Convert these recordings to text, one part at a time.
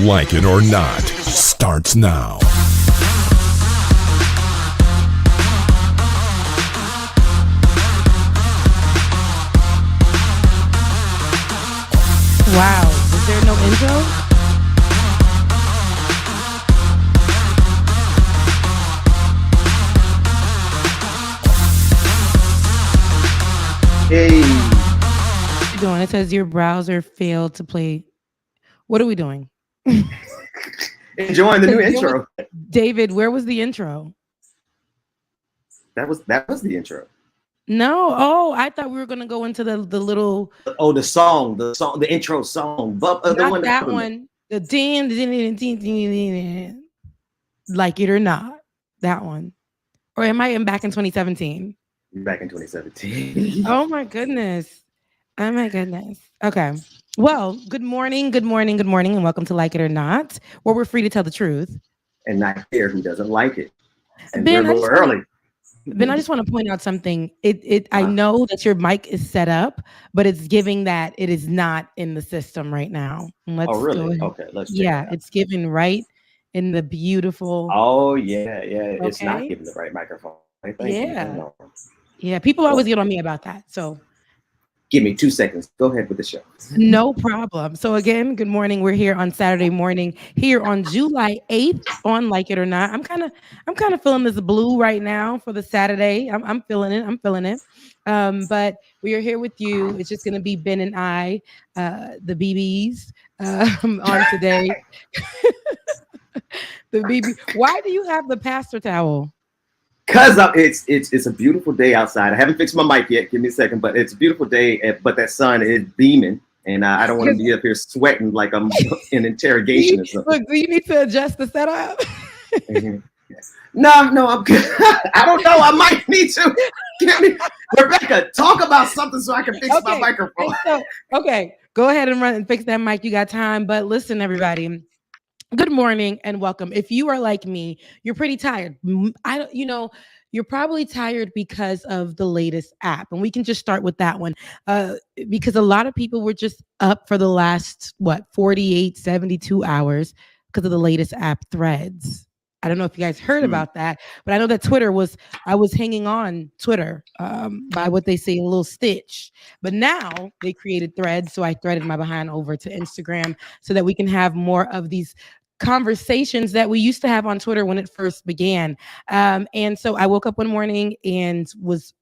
Like It or Not starts now. Wow, is there no intro? Hey. What are you doing? It says your browser failed to play. What are we doing? Enjoying the new intro. David, where was the intro? That was the intro. No. Oh, I thought we were gonna go into the little. Oh, the intro song. Not that one. The din, Like It or Not. That one. Or am I back in 2017? Back in 2017. Oh my goodness. Oh my goodness. Okay. Well, good morning, and welcome to Like It or Not, where we're free to tell the truth. And not care who doesn't like it. And Ben, we're a little early. Ben, I just want to point out something. I know that your mic is set up, but it's giving that it is not in the system right now. Oh, really? Okay, let's check it out. It's giving right in the beautiful. Oh, yeah. It's not giving the right microphone. Yeah, people always get on me about that. So give me 2 seconds. Go ahead with the show. No problem. So again, good morning. We're here on Saturday morning, here on July 8th on Like It or Not. I'm kind of feeling this blue right now for the Saturday. I'm feeling it. But we are here with you. It's just gonna be Ben and I, the BBs, on today. The BB. Why do you have the pastor towel? Because it's a beautiful day outside. I haven't fixed my mic yet. Give me a second, but it's a beautiful day. But that sun is beaming, and I don't want to be up here sweating like I'm in interrogation or something. Look, do you need to adjust the setup? Mm-hmm. No, I'm good. I don't know. I might need to. Rebecca, talk about something so I can fix my microphone. Okay, go ahead and run and fix that mic. You got time. But listen, everybody. Good morning and welcome. If you are like me, you're pretty tired. You're probably tired because of the latest app. And we can just start with that one. Because a lot of people were just up for the last, 48, 72 hours because of the latest app, Threads. I don't know if you guys heard about that, but I know that I was hanging on Twitter by what they say, a little stitch. But now they created Threads, so I threaded my behind over to Instagram so that we can have more of these conversations that we used to have on Twitter when it first began. And so I woke up one morning and was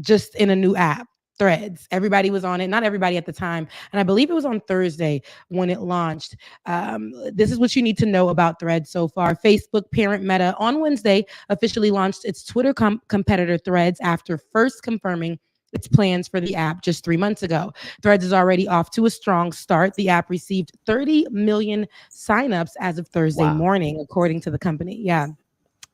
just in a new app. Threads. Everybody was on it. Not everybody at the time. And I believe it was on Thursday when it launched. This is what you need to know about Threads so far. Facebook parent Meta on Wednesday officially launched its Twitter competitor Threads after first confirming its plans for the app just 3 months ago. Threads is already off to a strong start. The app received 30 million signups as of Thursday morning, according to the company. Yeah.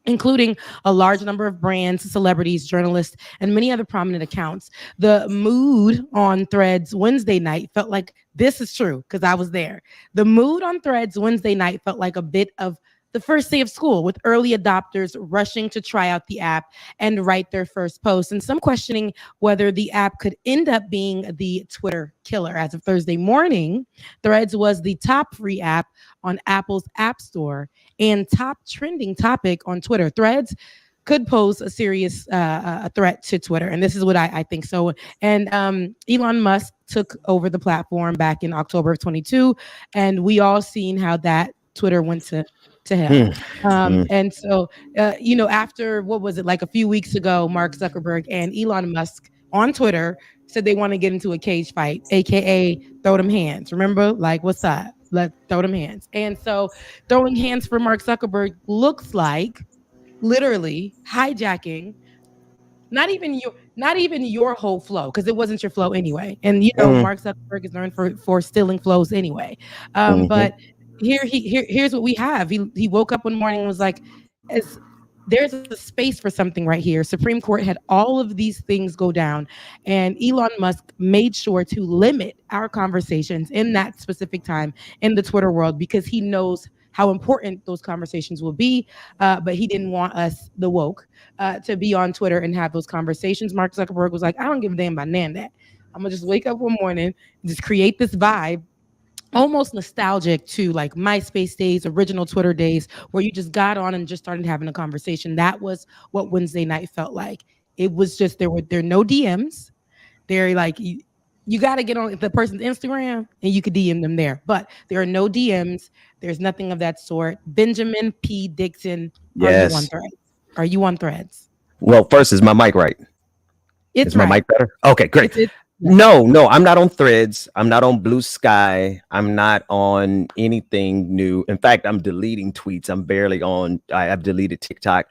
Including a large number of brands, celebrities, journalists, and many other prominent accounts. The mood on Threads Wednesday night felt like, this is true, because I was there. The mood on Threads Wednesday night felt like a bit of the first day of school, with early adopters rushing to try out the app and write their first post, and some questioning whether the app could end up being the Twitter killer. As of Thursday morning, Threads was the top free app on Apple's App Store and top trending topic on Twitter. Threads could pose a serious threat to Twitter, and this is what I think so. And Elon Musk took over the platform back in October of 22, and we all seen how that Twitter went to him. And so, after, what was it, like a few weeks ago, Mark Zuckerberg and Elon Musk on Twitter said they want to get into a cage fight, AKA throw them hands. Remember, like, what's up? Let's throw them hands. And so throwing hands for Mark Zuckerberg looks like literally hijacking not even your whole flow, because it wasn't your flow anyway. And Mark Zuckerberg is known for stealing flows anyway. But here's what we have. He woke up one morning and was like, there's a space for something right here. Supreme Court had all of these things go down, and Elon Musk made sure to limit our conversations in that specific time in the Twitter world, because he knows how important those conversations will be. But he didn't want us, the woke, to be on Twitter and have those conversations. Mark Zuckerberg was like, I don't give a damn about none of that. I'm gonna just wake up one morning and just create this vibe almost nostalgic to like MySpace days, original Twitter days, where you just got on and just started having a conversation. That was what Wednesday night felt like. It was just there are no DMs. They're like you got to get on the person's Instagram and you could DM them there, but there are no DMs. There's nothing of that sort. Benjamin P. Dixon, are you on Yes. Threads? Are you on Threads? Well, first, is my mic right? It's Is my right. mic better? Okay, great. It's yes. No, I'm not on Threads. I'm not on Blue Sky. I'm not on anything new. In fact, I'm deleting tweets. I'm barely on. I've deleted TikTok,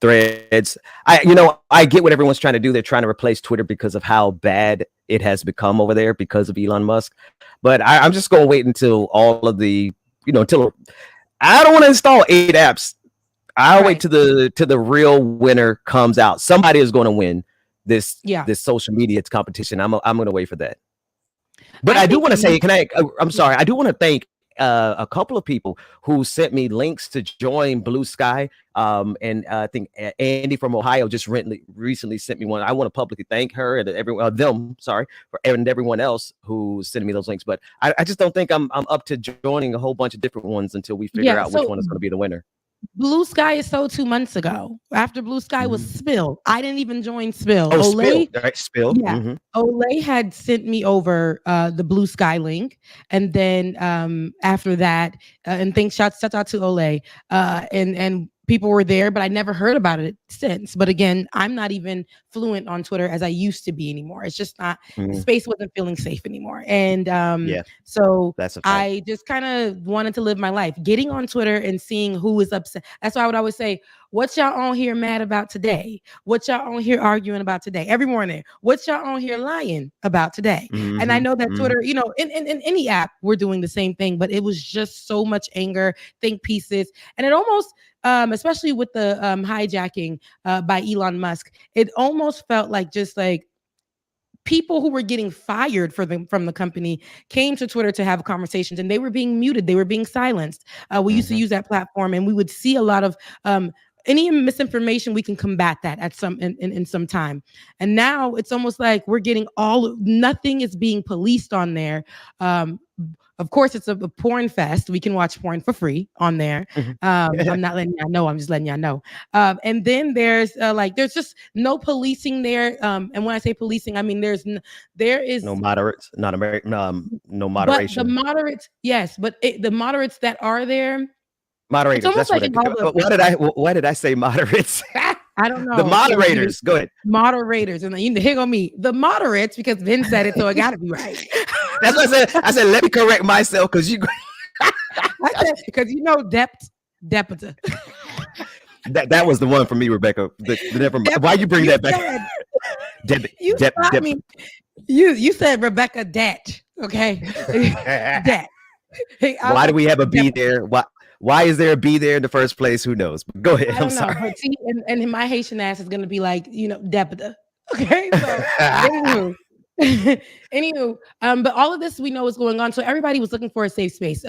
Threads. I get what everyone's trying to do. They're trying to replace Twitter because of how bad it has become over there because of Elon Musk. But I'm just going to wait until all of the, until I don't want to install 8 apps. I'll wait Right. till the real winner comes out. Somebody is going to win Yeah. this social media competition. I'm going to wait for that. But I I do think want to say, I'm yeah. sorry. I do want to thank a couple of people who sent me links to join Blue Sky. And I think Andy from Ohio just recently sent me one. I want to publicly thank her and and everyone else who's sending me those links. But I just don't think I'm up to joining a whole bunch of different ones until we figure Yeah. out which So one is going to be the winner. Blue Sky is sold 2 months ago. After Blue Sky was Spill, I didn't even join Spill. Oh, Olay, Spill, right? Spill. yeah, Olay had sent me over the Blue Sky link, and then after that, and thanks shout out to Olay, and people were there, but I never heard about it since. But again, I'm not even fluent on Twitter as I used to be anymore. It's just not the space wasn't feeling safe anymore, and Yeah, so that's a fact. I just kind of wanted to live my life, getting on Twitter and seeing who is upset. That's why I would always say, "What y'all on here mad about today? What y'all on here arguing about today?" Every morning, what y'all on here lying about today? And I know that Twitter, in any app, we're doing the same thing, but it was just so much anger, think pieces, and it almost, especially with the hijacking by Elon Musk, it almost felt like just like people who were getting fired from the company came to Twitter to have conversations, and they were being muted, they were being silenced. We used to use that platform, and we would see a lot of any misinformation. We can combat that at in some time, and now it's almost like we're getting nothing is being policed on there. Of course, it's a porn fest. We can watch porn for free on there. I'm not letting y'all know. I'm just letting y'all know. And then there's there's just no policing there. And when I say policing, I mean there is no moderates, not American, no but the moderation. moderates, yes, but the moderates that are there, it's Moderators. almost That's like what. in all the Why did I say moderates? I don't know. The moderators. Go ahead. Moderators, and here go me. The moderates, because Ben said it, so it got to be right. That's what I said. I said, let me correct myself because you. I said because deputy. That was the one for me, Rebecca. Never mind. Why you bring that back? You stopped me. You said Rebecca Det. Okay, Det. Hey, why do we have a B there? Why is there a B there in the first place? Who knows? But go ahead. I'm sorry. But see, and my Haitian ass is gonna be like, deputy. Okay, so anywho, but all of this we know is going on. So everybody was looking for a safe space.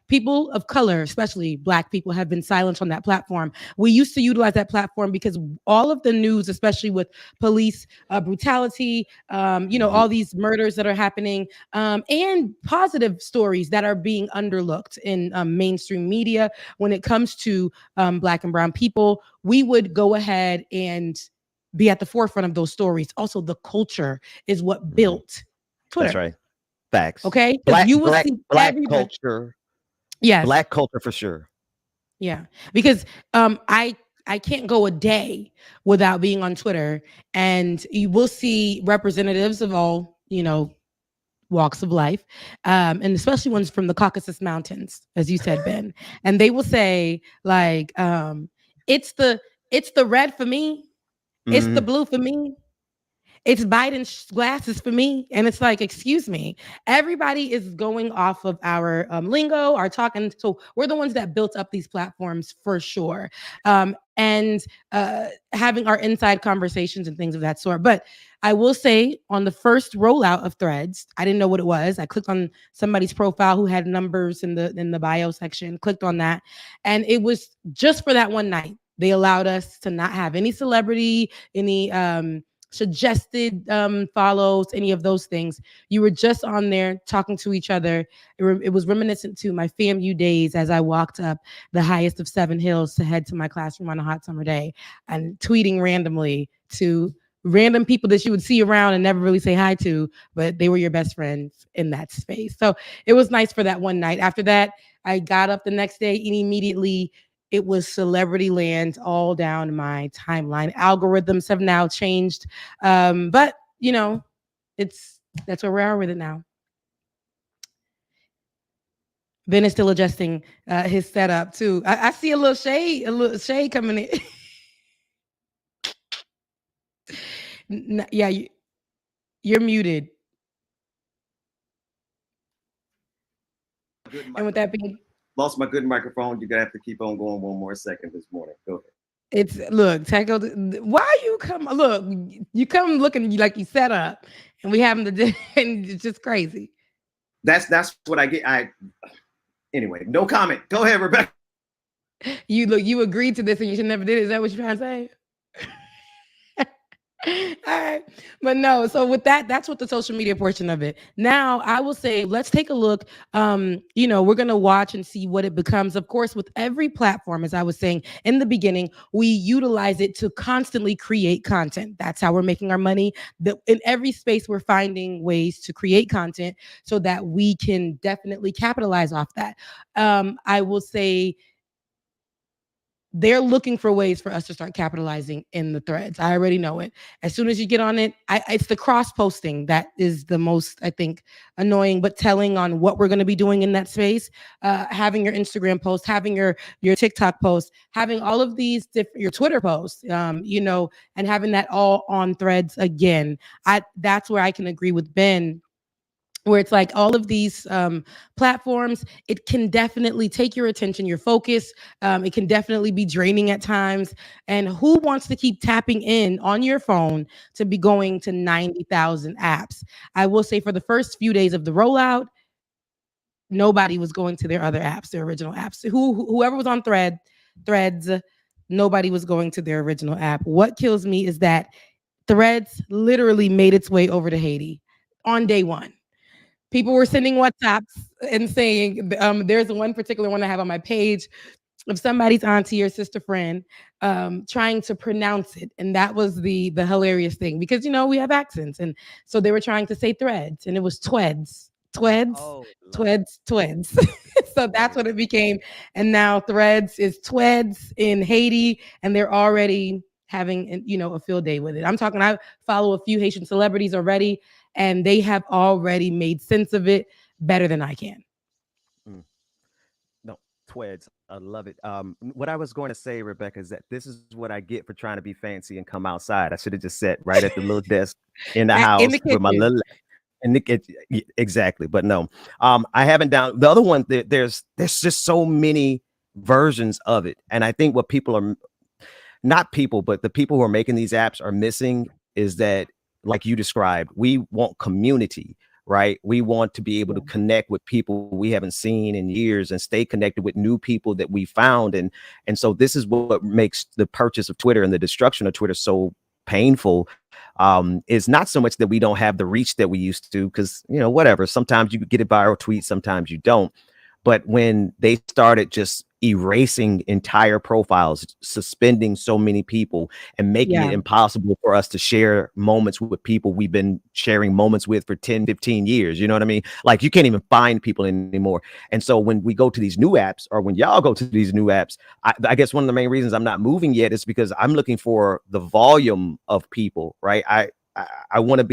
People of color, especially Black people, have been silenced on that platform. We used to utilize that platform because all of the news, especially with police brutality, all these murders that are happening, and positive stories that are being underlooked in mainstream media when it comes to Black and brown people, we would go ahead and be at the forefront of those stories. Also, the culture is what built Twitter. That's right. Facts. Okay. Black culture. Yes. Black culture for sure. Yeah. Because I can't go a day without being on Twitter, and you will see representatives of all, walks of life, and especially ones from the Caucasus Mountains, as you said, Ben. And they will say, like, it's the red for me. It's the blue for me. It's Biden's glasses for me. And it's like, excuse me. Everybody is going off of our lingo, our talking. So we're the ones that built up these platforms for sure. And having our inside conversations and things of that sort. But I will say, on the first rollout of Threads, I didn't know what it was. I clicked on somebody's profile who had numbers in the bio section, clicked on that. And it was just for that one night. They allowed us to not have any celebrity, any suggested follows, any of those things. You were just on there talking to each other. It was reminiscent to my FAMU days as I walked up the highest of 7 hills to head to my classroom on a hot summer day and tweeting randomly to random people that you would see around and never really say hi to, but they were your best friends in that space. So it was nice for that one night. After that, I got up the next day and immediately it was celebrity land all down my timeline. Algorithms have now changed. But you know, that's where we are with it now. Ben is still adjusting his setup too. I see a little shade coming in. Yeah, you're muted. And with that being, lost my good microphone. You're gonna have to keep on going one more second this morning. Go ahead. it's look, Taco. Why you come? Look, you come looking like you set up, and we having the and it's just crazy. That's what I get. Anyway, no comment. Go ahead, Rebecca. You agreed to this and you should never did it. Is that what you're trying to say? All right. But no, so with that's what the social media portion of it. Now I will say let's take a look. We're gonna watch and see what it becomes. Of course, with every platform, as I was saying in the beginning, we utilize it to constantly create content. That's how we're making our money. In every space, we're finding ways to create content so that we can definitely capitalize off that. I will say they're looking for ways for us to start capitalizing in the threads. I already know it. As soon as you get on it, it's the cross posting that is the most, I think, annoying, but telling on what we're going to be doing in that space. Having your Instagram post, having your TikTok post, having all of these different, your Twitter posts, and having that all on threads again. That's where I can agree with Ben, where it's like all of these platforms, it can definitely take your attention, your focus. It can definitely be draining at times. And who wants to keep tapping in on your phone to be going to 90,000 apps? I will say for the first few days of the rollout, nobody was going to their other apps, their original apps. Whoever was on threads, nobody was going to their original app. What kills me is that threads literally made its way over to Haiti on day one. People were sending WhatsApps and saying, there's one particular one I have on my page of somebody's auntie or sister friend trying to pronounce it. And that was the hilarious thing because, we have accents. And so they were trying to say threads and it was tweds, tweds. So that's what it became. And now threads is tweds in Haiti and they're already having, a field day with it. I follow a few Haitian celebrities already and they have already made sense of it better than I can. No, tweds. I love it. What I was going to say, Rebecca, is that this is what I get for trying to be fancy and come outside. I should have just sat right at the little desk in the house with my little and exactly. But no, I haven't down the other one. There's just so many versions of it, and I think what people are not people, but the people who are making these apps are missing is that, like you described, we want community, right? We want to be able to connect with people we haven't seen in years and stay connected with new people that we found. And so this is what makes the purchase of Twitter and the destruction of Twitter so painful. Is not so much that we don't have the reach that we used to, because, whatever, sometimes you get a viral tweet, sometimes you don't. But when they started just erasing entire profiles, suspending so many people and making it impossible for us to share moments with people we've been sharing moments with for 10, 15 years. You know what I mean? Like you can't even find people anymore. And so when we go to these new apps, or when y'all go to these new apps, I guess one of the main reasons I'm not moving yet is because I'm looking for the volume of people, right? I want to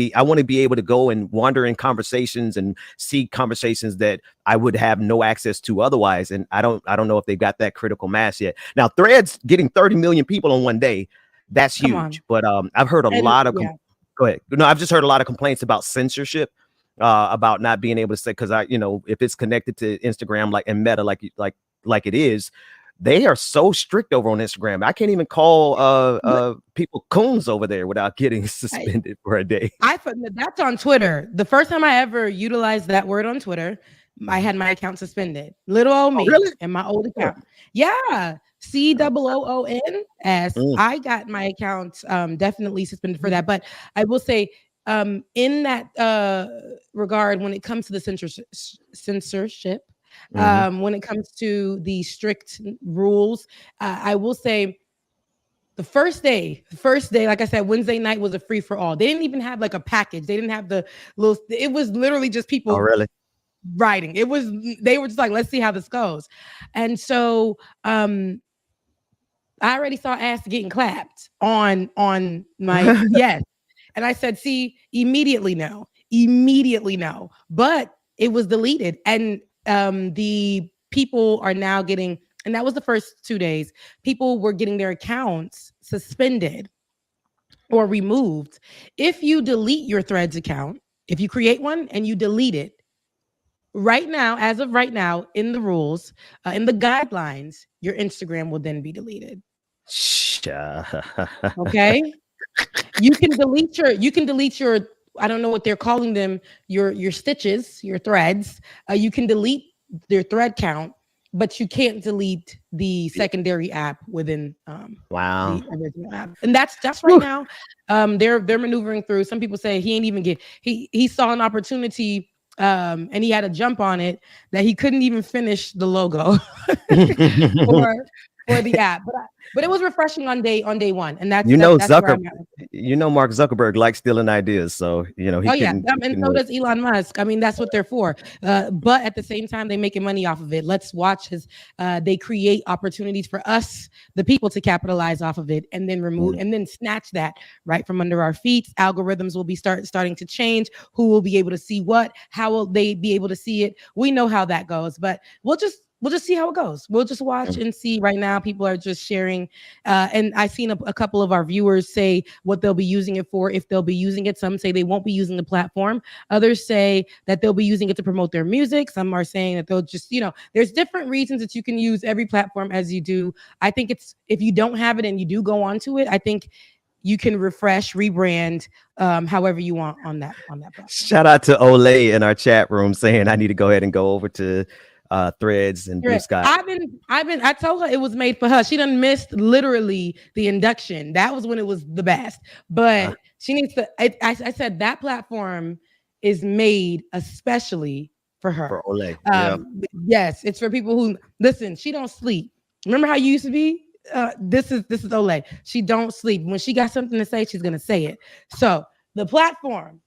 be able to go and wander in conversations and see conversations that I would have no access to otherwise. And I don't know if they've got that critical mass yet. Now, Threads getting 30 million people on one day, that's huge. But I've heard a lot of go ahead. No, I've just heard a lot of complaints about censorship, about not being able to say, because if it's connected to Instagram and Meta like it is. They are so strict over on Instagram. I can't even call people coons over there without getting suspended for a day. That's on Twitter. The first time I ever utilized that word on Twitter, I had my account suspended. Little old Oh, me really? and my old Huh. account. Yeah. COOONS. Mm. I got my account definitely suspended for that. But I will say, in that regard, when it comes to the censorship, Mhm. when it comes to the strict rules, I will say the first day, like I said, Wednesday night was a free for all. They didn't even have like a package. They didn't have the little, it was literally just Oh, people really? writing. They were just like, let's see how this goes. And so I already saw ass getting clapped on my yes. And I said, see, immediately no. But it was deleted. And the people are now getting, and that was the first 2 days, people were getting their accounts suspended or removed. If you delete your Threads account, if you create one and you delete it, right now, as of right now, in the rules, in the guidelines, your Instagram will then be deleted. Okay. You can delete your I don't know what they're calling them, your stitches, your threads. You can delete their thread count, but you can't delete the secondary app within Wow. the original app. And that's right Whew. now. They're maneuvering through. Some people say he ain't even get he saw an opportunity and he had to jump on it that he couldn't even finish the logo for for the app. But it was refreshing on day one, and that's You that's know, that's where I'm at. Mark Zuckerberg likes stealing ideas, so he Oh yeah, he and can so does Elon Musk. I mean, that's what they're for. But at the same time, they're making money off of it. Let's watch his. They create opportunities for us, the people, to capitalize off of it, and then remove Mm. and then snatch that right from under our feet. Algorithms will be starting to change. Who will be able to see what? How will they be able to see it? We know how that goes, but we'll just see how it goes. We'll just watch Mm. and see. Right now, people are just sharing, and I've seen a couple of our viewers say what they'll be using it for, if they'll be using it. Some say they won't be using the platform. Others say that they'll be using it to promote their music. Some are saying that they'll just, there's different reasons that you can use every platform as you do. I think it's, if you don't have it and you do go onto it, I think you can refresh, rebrand, however you want on that platform. Shout out to Olay in our chat room saying I need to go ahead and go over to Threads and Blue Correct. Sky. I told her it was made for her. She done missed literally the induction. That was when it was the best. Uh, But she needs to, I said that platform is made especially for for her. Olay. Yeah. Yes, it's for people who listen, she don't sleep. Remember how you used to be? This is Olay. She don't sleep. When she got something to say, she's gonna say it. So the platform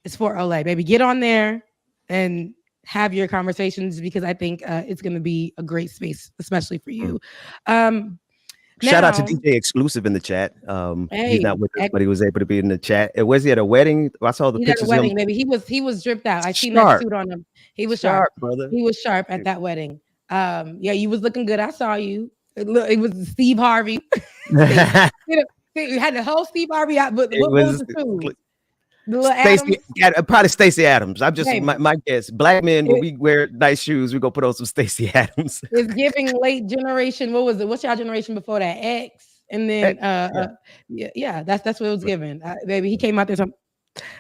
is for Olay, baby. Get on there and have your conversations, because I think it's going to be a great space, especially for Mm. you. Um, Shout out to Now, DJ Exclusive in the chat. He's not hey, with us, but he was able to be in the chat. Was he at a wedding? I saw the he's at a pictures of him. wedding, baby. He was dripped out. I seen that Sharp, suit on him. He was sharp. sharp, brother. He was sharp at that wedding. Yeah, you was looking good. I saw you. It was Steve Harvey. See, It you had the whole Steve Harvey out. But what was was the shoes? The little Stacey, Adams. probably Stacey Adams. I'm just Baby, my guess. Black men, when it, we wear nice shoes, we go put on some Stacey Adams. it's giving late generation. What was it? What's y'all generation before that? X. And Eh, then yeah. yeah, that's what it was given. Baby, he came out there.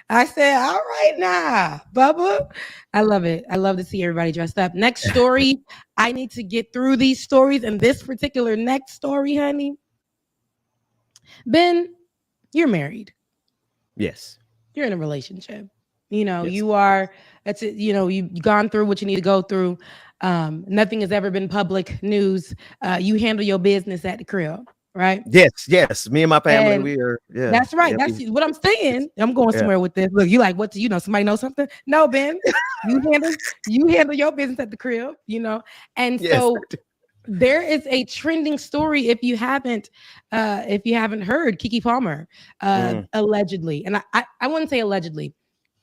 I said, all right now, Bubba. I love it. I love to see everybody dressed up. Next story. I need to get through these stories. And this particular next story, honey. Ben, you're married. Yes. You're in a relationship. Yes. You are, that's it. You've gone through what you need to go through. Nothing has ever been public news. You handle your business at the crib, right? Yes. Yes. Me and my family, And we are. Yeah. that's right. Yeah. That's what I'm saying. I'm going Yeah. somewhere with this. Look, you like, what do you know? Somebody know something? No, Ben. You handle your business at the crib, And Yes. so there is a trending story, if you haven't heard, Keke Palmer, Mm. allegedly, and I wouldn't say allegedly,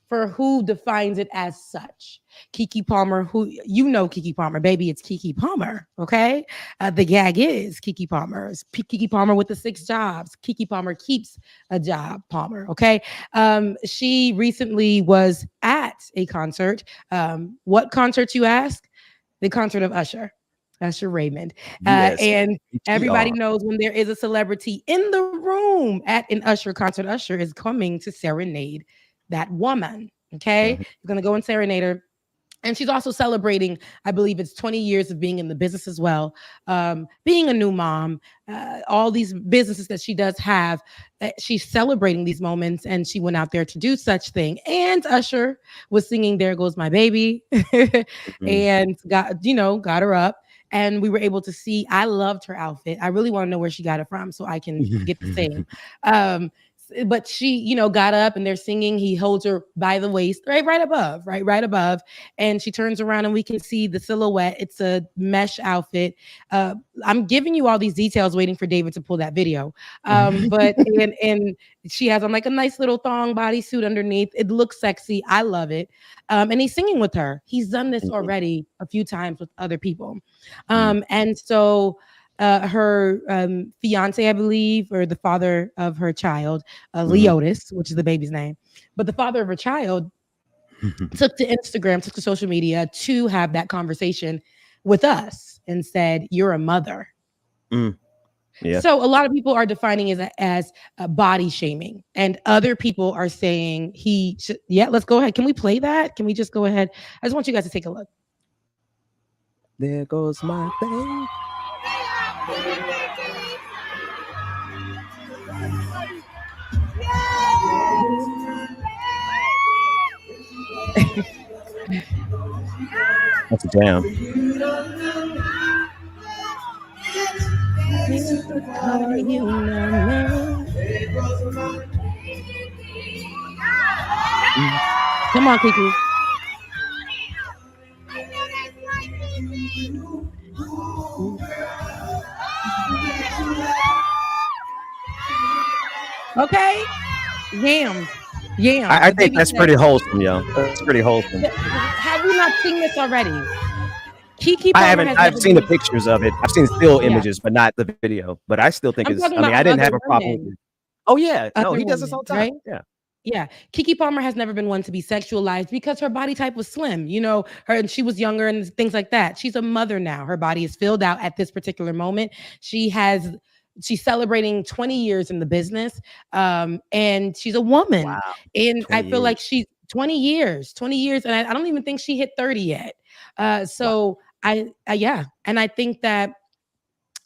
for who defines it as such. Keke Palmer, who Keke Palmer, baby, it's Keke Palmer, okay? The gag is Keke Palmer. It's Keke Palmer with the 6 jobs. Keke Palmer keeps a job, Palmer, okay? She recently was at a concert. What concert, you ask? The concert of Usher Raymond. Yes. And everybody HBR. knows when there is a celebrity in the room at an Usher concert, Usher is coming to serenade that woman. Okay. Mhm. You're going to go and serenade her. And she's also celebrating, I believe it's 20 years of being in the business as well, being a new mom, all these businesses that she does have. She's celebrating these moments, and she went out there to do such thing. And Usher was singing "There Goes My Baby," and got her up. And we were able to see. I loved her outfit. I really want to know where she got it from, so I can get the same. But she, got up and they're singing. He holds her by the waist, right above. And she turns around and we can see the silhouette. It's a mesh outfit. I'm giving you all these details, waiting for David to pull that video. But and she has on like a nice little thong bodysuit underneath. It looks sexy. I love it. And he's singing with her. He's done this already a few times with other people. And so her fiance, I believe, or the father of her child, Leotis, which is the baby's name, but the father of her child took to Instagram, took to social media to have that conversation with us and said, "You're a mother." Yeah. So a lot of people are defining it as body shaming, and other people are saying he should. Yeah, let's go ahead. Can we play that? Can we just go ahead? I just want you guys to take a look. There goes my baby. That's a jam. Come on, Keke. Okay. Yam. I think that's pretty wholesome, yo. That's pretty wholesome. Have you not seen this already? Keke Palmer I've seen the pictures of it. I've seen still images, but not the video. But I still think I didn't have a problem with it. Oh yeah. No, he does this all the time. Right? Yeah. Keke Palmer has never been one to be sexualized because her body type was slim, and she was younger and things like that. She's a mother now. Her body is filled out at this particular moment. She's celebrating 20 years in the business. And she's a woman. Wow. And I feel like she's 20 years. And I don't even think she hit 30 yet. So wow. And I think that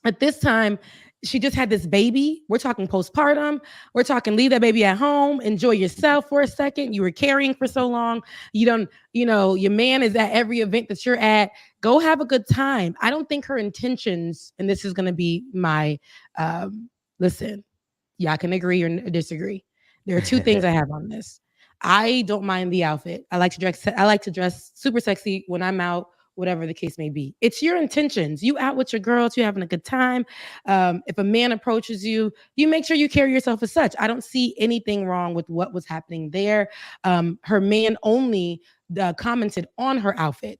at this time, she just had this baby. We're talking postpartum. We're talking leave that baby at home. Enjoy yourself for a second. You were carrying for so long. You don't, your man is at every event that you're at. Go have a good time. I don't think her intentions, and this is going to be my, listen, y'all can agree or disagree. There are two things I have on this. I don't mind the outfit. I like to dress super sexy when I'm out, whatever the case may be. It's your intentions. You out with your girls, you having a good time. If a man approaches you, you make sure you carry yourself as such. I don't see anything wrong with what was happening there. Her man only commented on her outfit,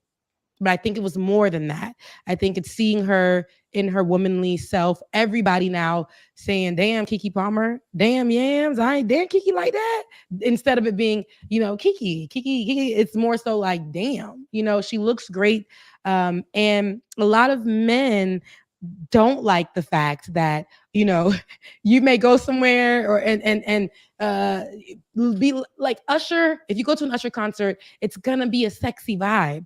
but I think it was more than that. I think it's seeing her in her womanly self. Everybody now saying, "Damn, Keke Palmer, damn Yams, I ain't damn Keke like that." Instead of it being, Keke. It's more so like, damn, she looks great. And a lot of men don't like the fact that, you may go somewhere or and be like Usher. If you go to an Usher concert, it's gonna be a sexy vibe.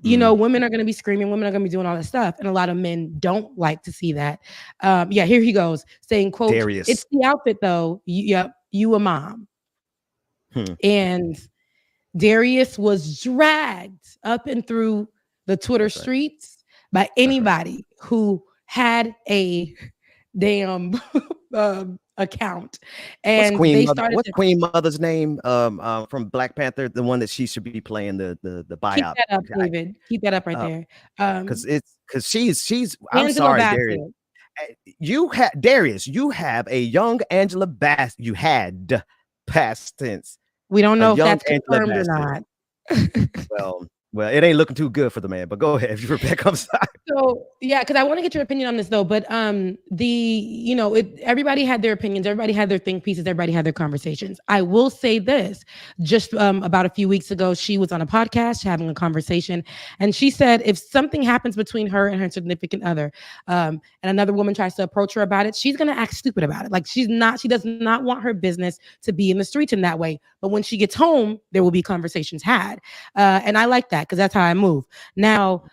Women are going to be screaming. Women are going to be doing all that stuff. And a lot of men don't like to see that. Here he goes saying, quote, Darius. "It's the outfit though. You a mom." And Darius was dragged up and through the Twitter streets by anybody who had a damn account. And what's Queen Mother's name from Black Panther, the one that she should be playing the biop. Keep that up, David. Keep that up right there. Because she's I'm sorry, Darius. You have a young Angela Bassett. You had past tense. We don't know if that's confirmed or not. Well, it ain't looking too good for the man, but go ahead, Rebecca. I'm sorry. So yeah, because I want to get your opinion on this though. But everybody had their opinions, everybody had their think pieces, everybody had their conversations. I will say this: just about a few weeks ago, she was on a podcast having a conversation, and she said if something happens between her and her significant other, and another woman tries to approach her about it, she's gonna act stupid about it. Like she does not want her business to be in the streets in that way. But when she gets home, there will be conversations had, and I like that because that's how I move. Now,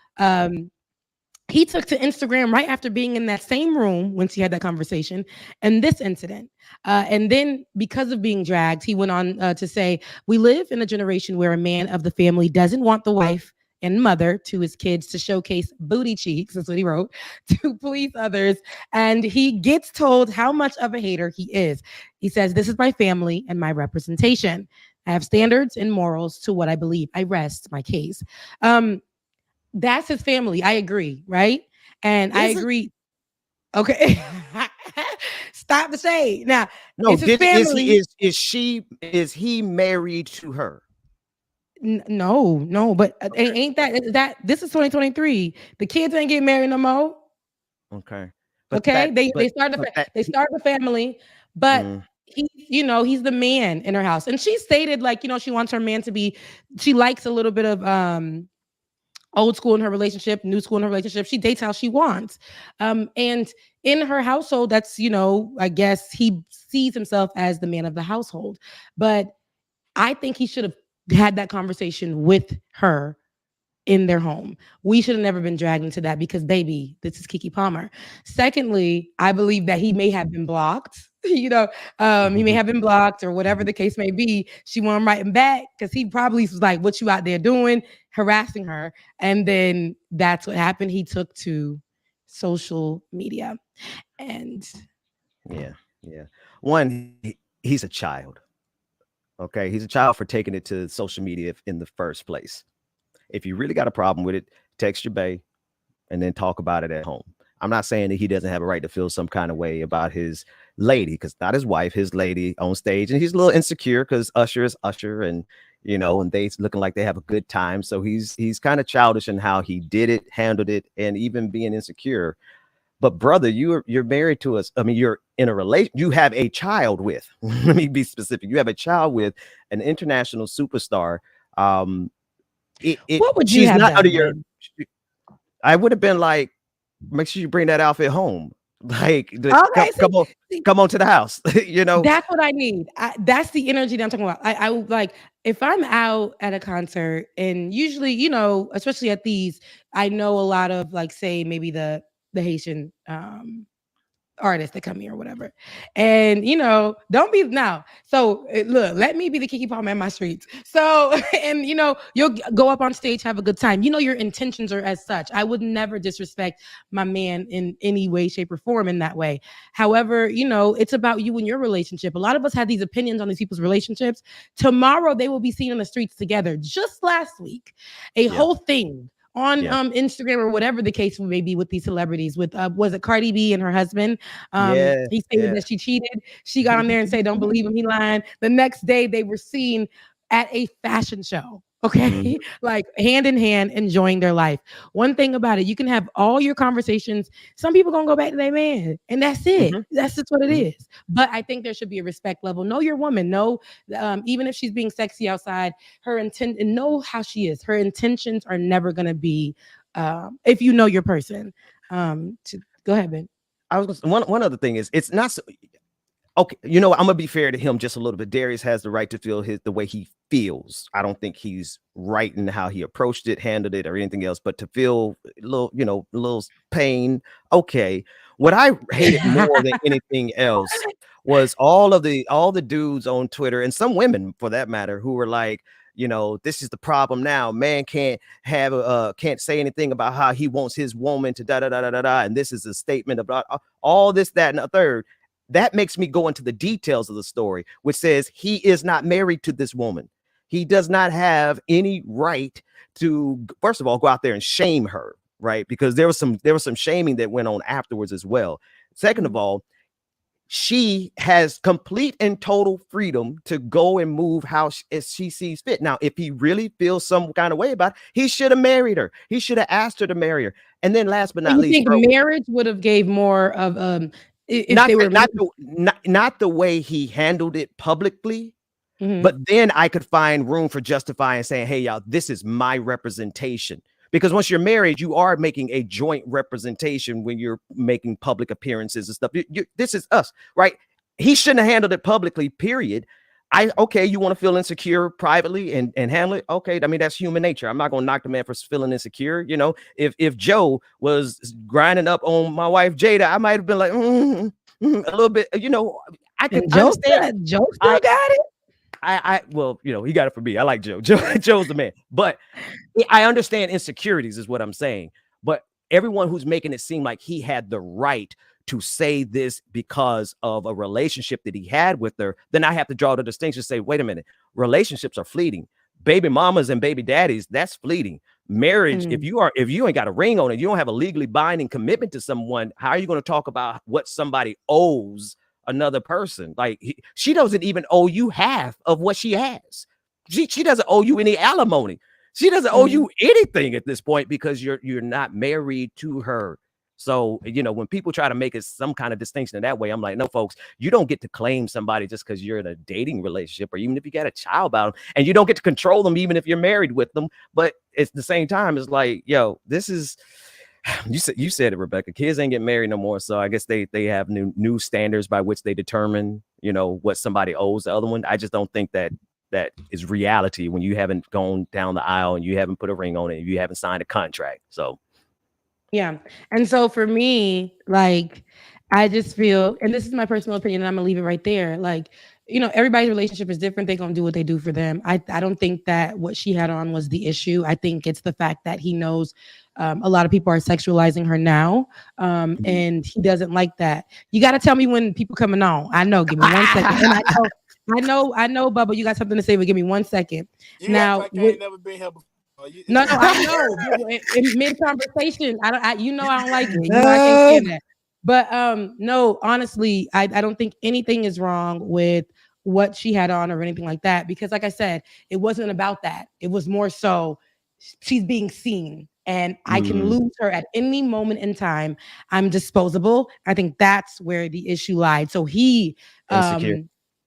he took to Instagram right after being in that same room when she had that conversation and this incident. And then, because of being dragged, he went on to say, "We live in a generation where a man of the family doesn't want the wife and mother to his kids to showcase booty cheeks," that's what he wrote, "to please others. And he gets told how much of a hater he is. He says, 'This is my family and my representation. I have standards and morals to what I believe. I rest my case.'" That's his family. I agree, right? And I Is it? agree. Okay. Stop the shade. Now, No, it's his family. is he married to her? No, but ain't that this is 2023. The kids ain't getting married no more. Okay. Okay. They But that started the family, but mm, he's the man in her house. And she stated, like, she wants her man to be, she likes a little bit of old school in her relationship, new school in her relationship. She dates how she wants. And in her household, that's, I guess he sees himself as the man of the household. But I think he should have had that conversation with her in their home. We should have never been dragged into that because, baby, this is Keke Palmer. Secondly, I believe that he may have been blocked. He may have been blocked or whatever the case may be. She won't write him back because he probably was like, "What you out there doing?" Harassing her. And then that's what happened. He took to social media. And yeah, yeah. One, he's a child. Okay, he's a child for taking it to social media in the first place. If you really got a problem with it, text your bae and then talk about it at home. I'm not saying that he doesn't have a right to feel some kind of way about his lady, because not his wife, his lady on stage, and he's a little insecure because Usher is Usher, and and they looking like they have a good time. So he's kind of childish in how he did it, handled it, and even being insecure. But brother, you're married to us. I mean, you're in a relation. You have a child with. Let me be specific. You have a child with an international superstar. what would you She's have not under done, your. Ben? I would have been like, make sure you bring that outfit home. Like, Okay, come on to the house. That's what I need. That's the energy that I'm talking about. I like, if I'm out at a concert, and usually, especially at these, I know a lot of, like, say maybe the Haitian artists that come here or whatever. And don't be now. So look, let me be the Keke Palmer in my streets. So and you'll go up on stage, have a good time. Your intentions are as such. I would never disrespect my man in any way, shape, or form in that way. However, it's about you and your relationship. A lot of us have these opinions on these people's relationships. Tomorrow they will be seen on the streets together. Just last week, a whole thing on Instagram or whatever the case may be with these celebrities. With was it Cardi B and her husband? He stated that she cheated. She got on there and said, "Don't believe him, he lying." The next day, they were seen at a fashion show. Okay, like hand in hand, enjoying their life. One thing about it, you can have all your conversations. Some people gonna go back to their man, and that's it. That's just what it is. But I think there should be a respect level. Know your woman. Know, even if she's being sexy outside, her intent, and know how she is. Her intentions are never gonna be, if you know your person. Go ahead, Ben. I was one other thing is, it's not so. Okay, I'm gonna be fair to him just a little bit. Darius has the right to feel the way he feels. I don't think he's right in how he approached it, handled it, or anything else. But to feel a little pain. Okay, what I hated more than anything else was all the dudes on Twitter, and some women for that matter, who were like, this is the problem now. Man can't say anything about how he wants his woman to da da da da da, and this is a statement about all this, that, and a third. That makes me go into the details of the story, which says he is not married to this woman. He does not have any right to, first of all, go out there and shame her, right? Because there was some shaming that went on afterwards as well. Second of all, she has complete and total freedom to go and move as she sees fit. Now, if he really feels some kind of way about it, he should have married her. He should have asked her to marry her. And then last but So not you least, think bro, marriage would have gave more of if not they were not the way he handled it publicly. Mhm. But then I could find room for justifying saying, hey, y'all, this is my representation. Because once you're married, you are making a joint representation when you're making public appearances and stuff. This is us, right? He shouldn't have handled it publicly, period. Okay, you want to feel insecure privately and handle it. Okay, I mean, that's human nature. I'm not gonna knock the man for feeling insecure. You know, if Joe was grinding up on my wife Jada, I might have been like, a little bit, you know, I could and understand. Joe still got it. Well, you know, he got it for me. I like Joe. Joe's the man. But I understand insecurities is what I'm saying. But everyone who's making it seem like he had the right to say this because of a relationship that he had with her, then I have to draw the distinction, say, wait a minute, relationships are fleeting. Baby mamas and baby daddies, that's fleeting. Marriage, if you ain't got a ring on it, you don't have a legally binding commitment to someone, how are you going to talk about what somebody owes another person? Like she doesn't even owe you half of what she has. She doesn't owe you any alimony. She doesn't owe you anything at this point because you're not married to her. So, you know, when people try to make it some kind of distinction in that way, I'm like, no, folks, you don't get to claim somebody just because you're in a dating relationship or even if you got a child about them, and you don't get to control them even if you're married with them. But at the same time, it's like, yo, this is, you said it, Rebecca. Kids ain't getting married no more, so I guess they have new standards by which they determine, you know, what somebody owes the other one. I just don't think that is reality when you haven't gone down the aisle and you haven't put a ring on it and you haven't signed a contract. So Yeah. And so for me, like, I just feel, and this is my personal opinion, and I'm gonna leave it right there. Like, you know, everybody's relationship is different. They're gonna do what they do for them. I don't think that what she had on was the issue. I think it's the fact that he knows a lot of people are sexualizing her now, and he doesn't like that. You got to tell me when people coming on. I know. Give me 1 second. And I know, Bubba, you got something to say, but give me 1 second. You Now, act like I ain't never been here before. no, I know. In mid conversation, you know, I don't like it. You know, I can't stand that. But no, honestly, I don't think anything is wrong with what she had on or anything like that. Because, like I said, it wasn't about that. It was more so she's being seen, and I can lose her at any moment in time. I'm disposable. I think that's where the issue lied. So insecure.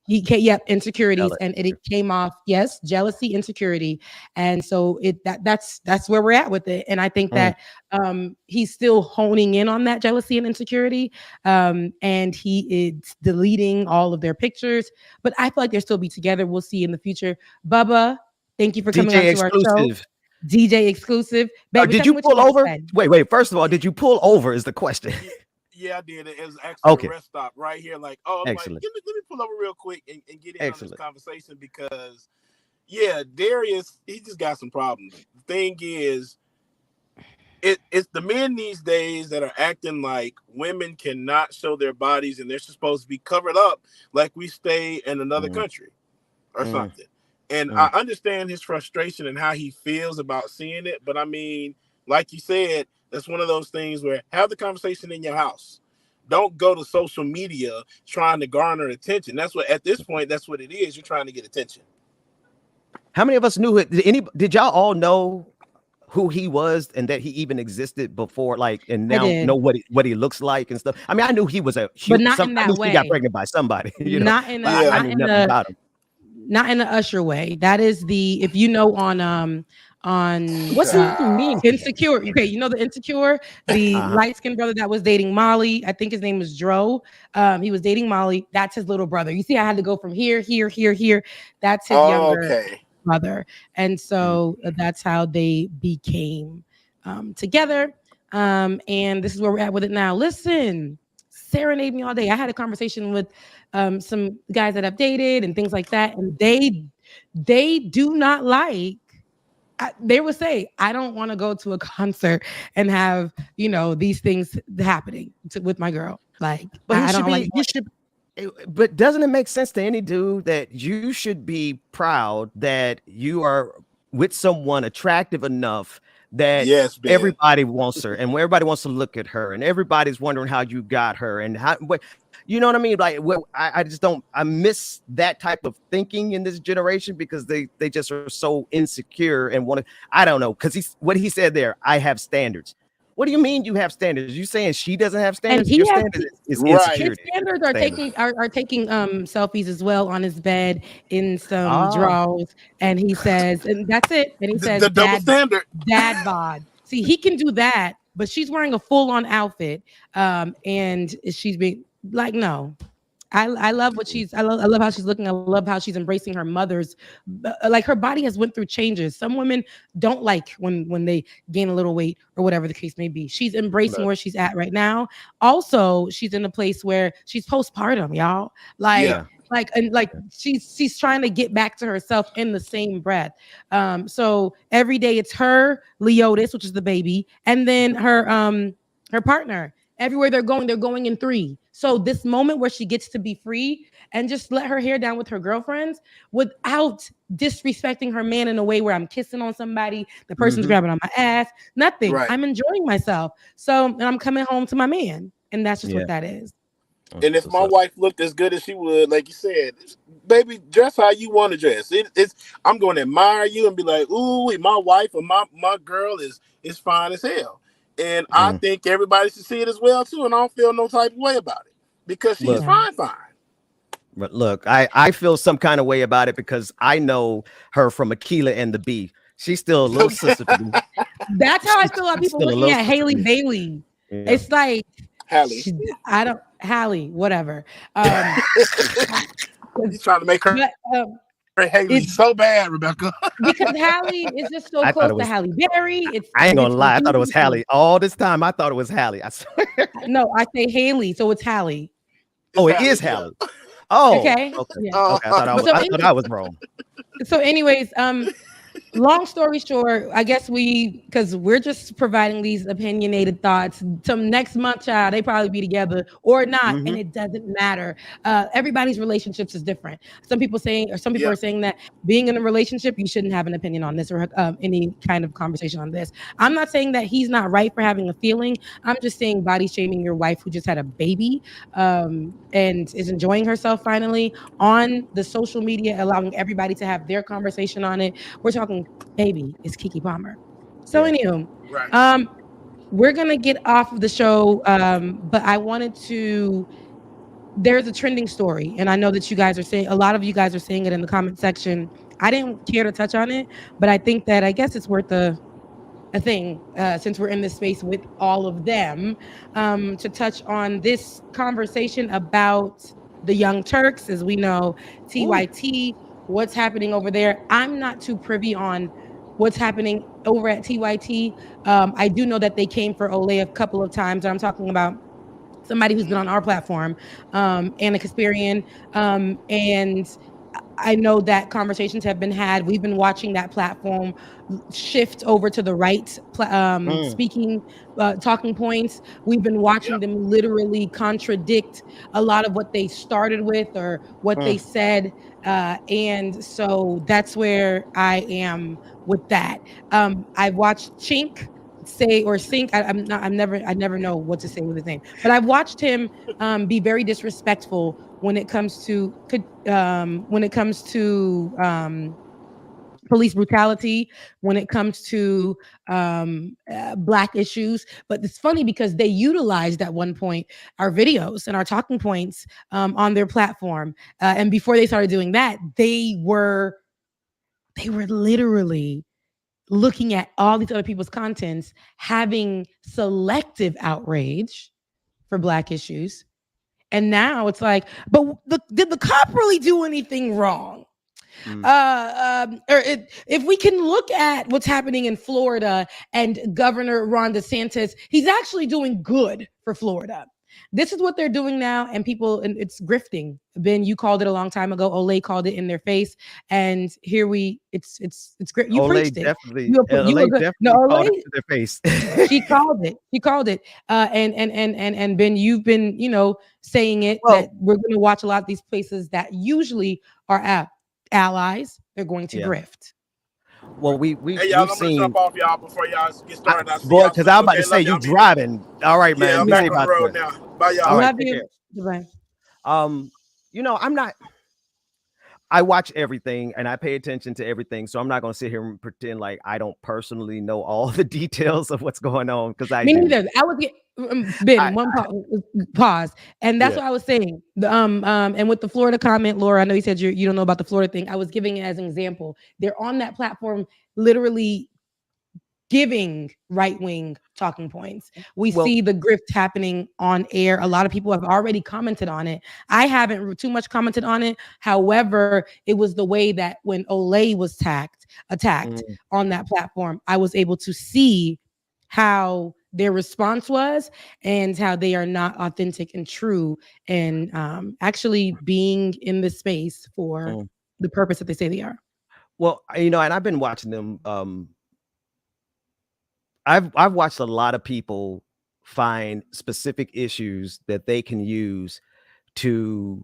Insecurities, Jealous. and it came off, yes, jealousy, insecurity, and so that's where we're at with it. And I think that he's still honing in on that jealousy and insecurity, and he is deleting all of their pictures. But I feel like they'll still be together. We'll see in the future. Bubba, thank you for coming on DJ to our show. exclusive. DJ exclusive. Baby, Did tell you me what pull got to over? say. Wait. First of all, did you pull over? Is the question. Yeah, I did. It was actually Okay. a rest stop right here. Like, oh, I'm Excellent. like, let me pull over real quick and get in on Excellent. this conversation because, yeah, Darius, he just got some problems. The thing is, it's the men these days that are acting like women cannot show their bodies and they're supposed to be covered up like we stay in another country or something. And I understand his frustration and how he feels about seeing it. But I mean, like you said, that's one of those things where have the conversation in your house. Don't go to social media trying to garner attention. That's what, at this point, that's what it is. You're trying to get attention. How many of us knew it? Did y'all all know who he was and that he even existed before, like, and now know what he looks like and stuff? I mean, I knew he was a huge, but not in that way. He got pregnant by somebody, you know. Not in the, I knew nothing about him. Not in the Usher way. That is the, if you know, on What's he mean? Insecure. Okay, you know the Insecure, the light-skinned brother that was dating Molly. I think his name was Dro. He was dating Molly. That's his little brother. You see, I had to go from here. That's his younger brother, and so that's how they became together. And this is where we're at with it now. Listen, serenade me all day. I had a conversation with some guys that I've dated and things like that, and they do not like. They would say, I don't want to go to a concert and have, you know, these things happening with my girl. Like, but I don't like. But doesn't it make sense to any dude that you should be proud that you are with someone attractive enough that everybody wants her and everybody wants to look at her and everybody's wondering how you got her and how, you know what I mean? Like, I just don't, I miss that type of thinking in this generation because they just are so insecure and want to, I don't know. Cause what he said there, I have standards. What do you mean you have standards? You saying she doesn't have And standards? he Your has standard is Right. his insecurity. standards are taking selfies as well on his bed in some Ah, drawers, and he says, and that's it. And he says, The double standard. dad bod. See, he can do that, but she's wearing a full on outfit, and she's being like, no. I love what I love how she's looking. I love how she's embracing her mother's like her body has went through changes. Some women don't like when they gain a little weight or whatever the case may be. She's embracing look, where she's at right now. Also, she's in a place where she's postpartum, y'all. Like Yeah. like she's trying to get back to herself in the same breath. So every day it's her, Leotis, which is the baby, and then her partner. Everywhere they're going in three. So this moment where she gets to be free and just let her hair down with her girlfriends without disrespecting her man in a way where I'm kissing on somebody, the person's grabbing on my ass, nothing. Right. I'm enjoying myself. So and I'm coming home to my man, and that's just yeah. what that is. And if my wife looked as good as she would, like you said, baby, dress how you want to dress. It's I'm going to admire you and be like, ooh, my wife or my girl is fine as hell. And I think everybody should see it as well too. And I don't feel no type of way about it because she's Look, fine. but look, I feel some kind of way about it because I know her from Aquila and the Bee. She's still a little sister to me. That's how I feel about people Still a looking little at sister Haley to me. Bailey. Yeah. It's like Hallie. I don't Hallie, whatever. He's trying to make her Haley it's so bad, Rebecca. because Hallie is just so I thought close it was. to Halle Berry. It's I ain't gonna it's lie. I thought it was confusing. Hallie. All this time, I thought it was Hallie. I swear. No, I say Haley, so it's Hallie. Oh, it is Hallie. Oh, Okay. okay. Yeah. Okay. I thought I was wrong. So, anyways, long story short, I guess because we're just providing these opinionated thoughts. Some next month, child, they probably be together or not, and it doesn't matter. Everybody's relationships is different. Some people are saying that being in a relationship, you shouldn't have an opinion on this or any kind of conversation on this. I'm not saying that he's not right for having a feeling. I'm just saying body shaming your wife who just had a baby and is enjoying herself finally on the social media, allowing everybody to have their conversation on it. We're talking baby is Keke Palmer. So anywho, Right. we're gonna get off of the show, but I wanted to. There's a trending story, and I know that you guys are saying a lot of you guys are saying it in the comment section. I didn't care to touch on it, but I think that I guess it's worth a thing since we're in this space with all of them to touch on this conversation about the Young Turks. As we know, TYT, what's happening over there. I'm not too privy on what's happening over at TYT. I do know that they came for Olay a couple of times. I'm talking about somebody who's been on our platform, Anna Kasparian, and I know that conversations have been had. We've been watching that platform shift over to the right, speaking, talking points. We've been watching them literally contradict a lot of what they started with or what they said. And so that's where I am with that. I watched Chink say or Sink. I never know what to say with his name, but I've watched him be very disrespectful when it comes to police brutality, when it comes to Black issues. But it's funny because they utilized at one point our videos and our talking points on their platform. And before they started doing that, they were literally looking at all these other people's contents, having selective outrage for Black issues. And now it's like, but did the cop really do anything wrong? If we can look at what's happening in Florida and Governor Ron DeSantis, he's actually doing good for Florida. This is what they're doing now, and it's grifting. Ben, you called it a long time ago. Olay called it in their face, and it's great. You Olay preached it. definitely, You were good. definitely No, called Olay, it to their face. she called it. She called it. And Ben, you've been, saying it that we're going to watch a lot of these places that usually are allies. They're going to grift. Well, Hey, y'all, we've I'm gonna seen, jump off y'all before y'all get started. I'll see boy, y'all because soon. I'm about to Okay, say love you y'all. driving. All right, man. Yeah, I'm Let me back say on the about road that. now. Bye, y'all. All right, Love take you. care. Bye. I'm not. I watch everything and I pay attention to everything. So I'm not going to sit here and pretend like I don't personally know all the details of what's going on, because I Me do. neither. I was Ben, I, pause. And that's yeah. what I was saying. And with the Florida comment, Laura, I know you said you don't know about the Florida thing. I was giving it as an example. They're on that platform literally giving right-wing talking points. We Well, see the grift happening on air. A lot of people have already commented on it. I haven't too much commented on it. However, it was the way that when Olay was attacked mm, on that platform, I was able to see how their response was and how they are not authentic and true and actually being in the space for mm. the purpose that they say they are. Well, you know, and I've been watching them. I've watched a lot of people find specific issues that they can use to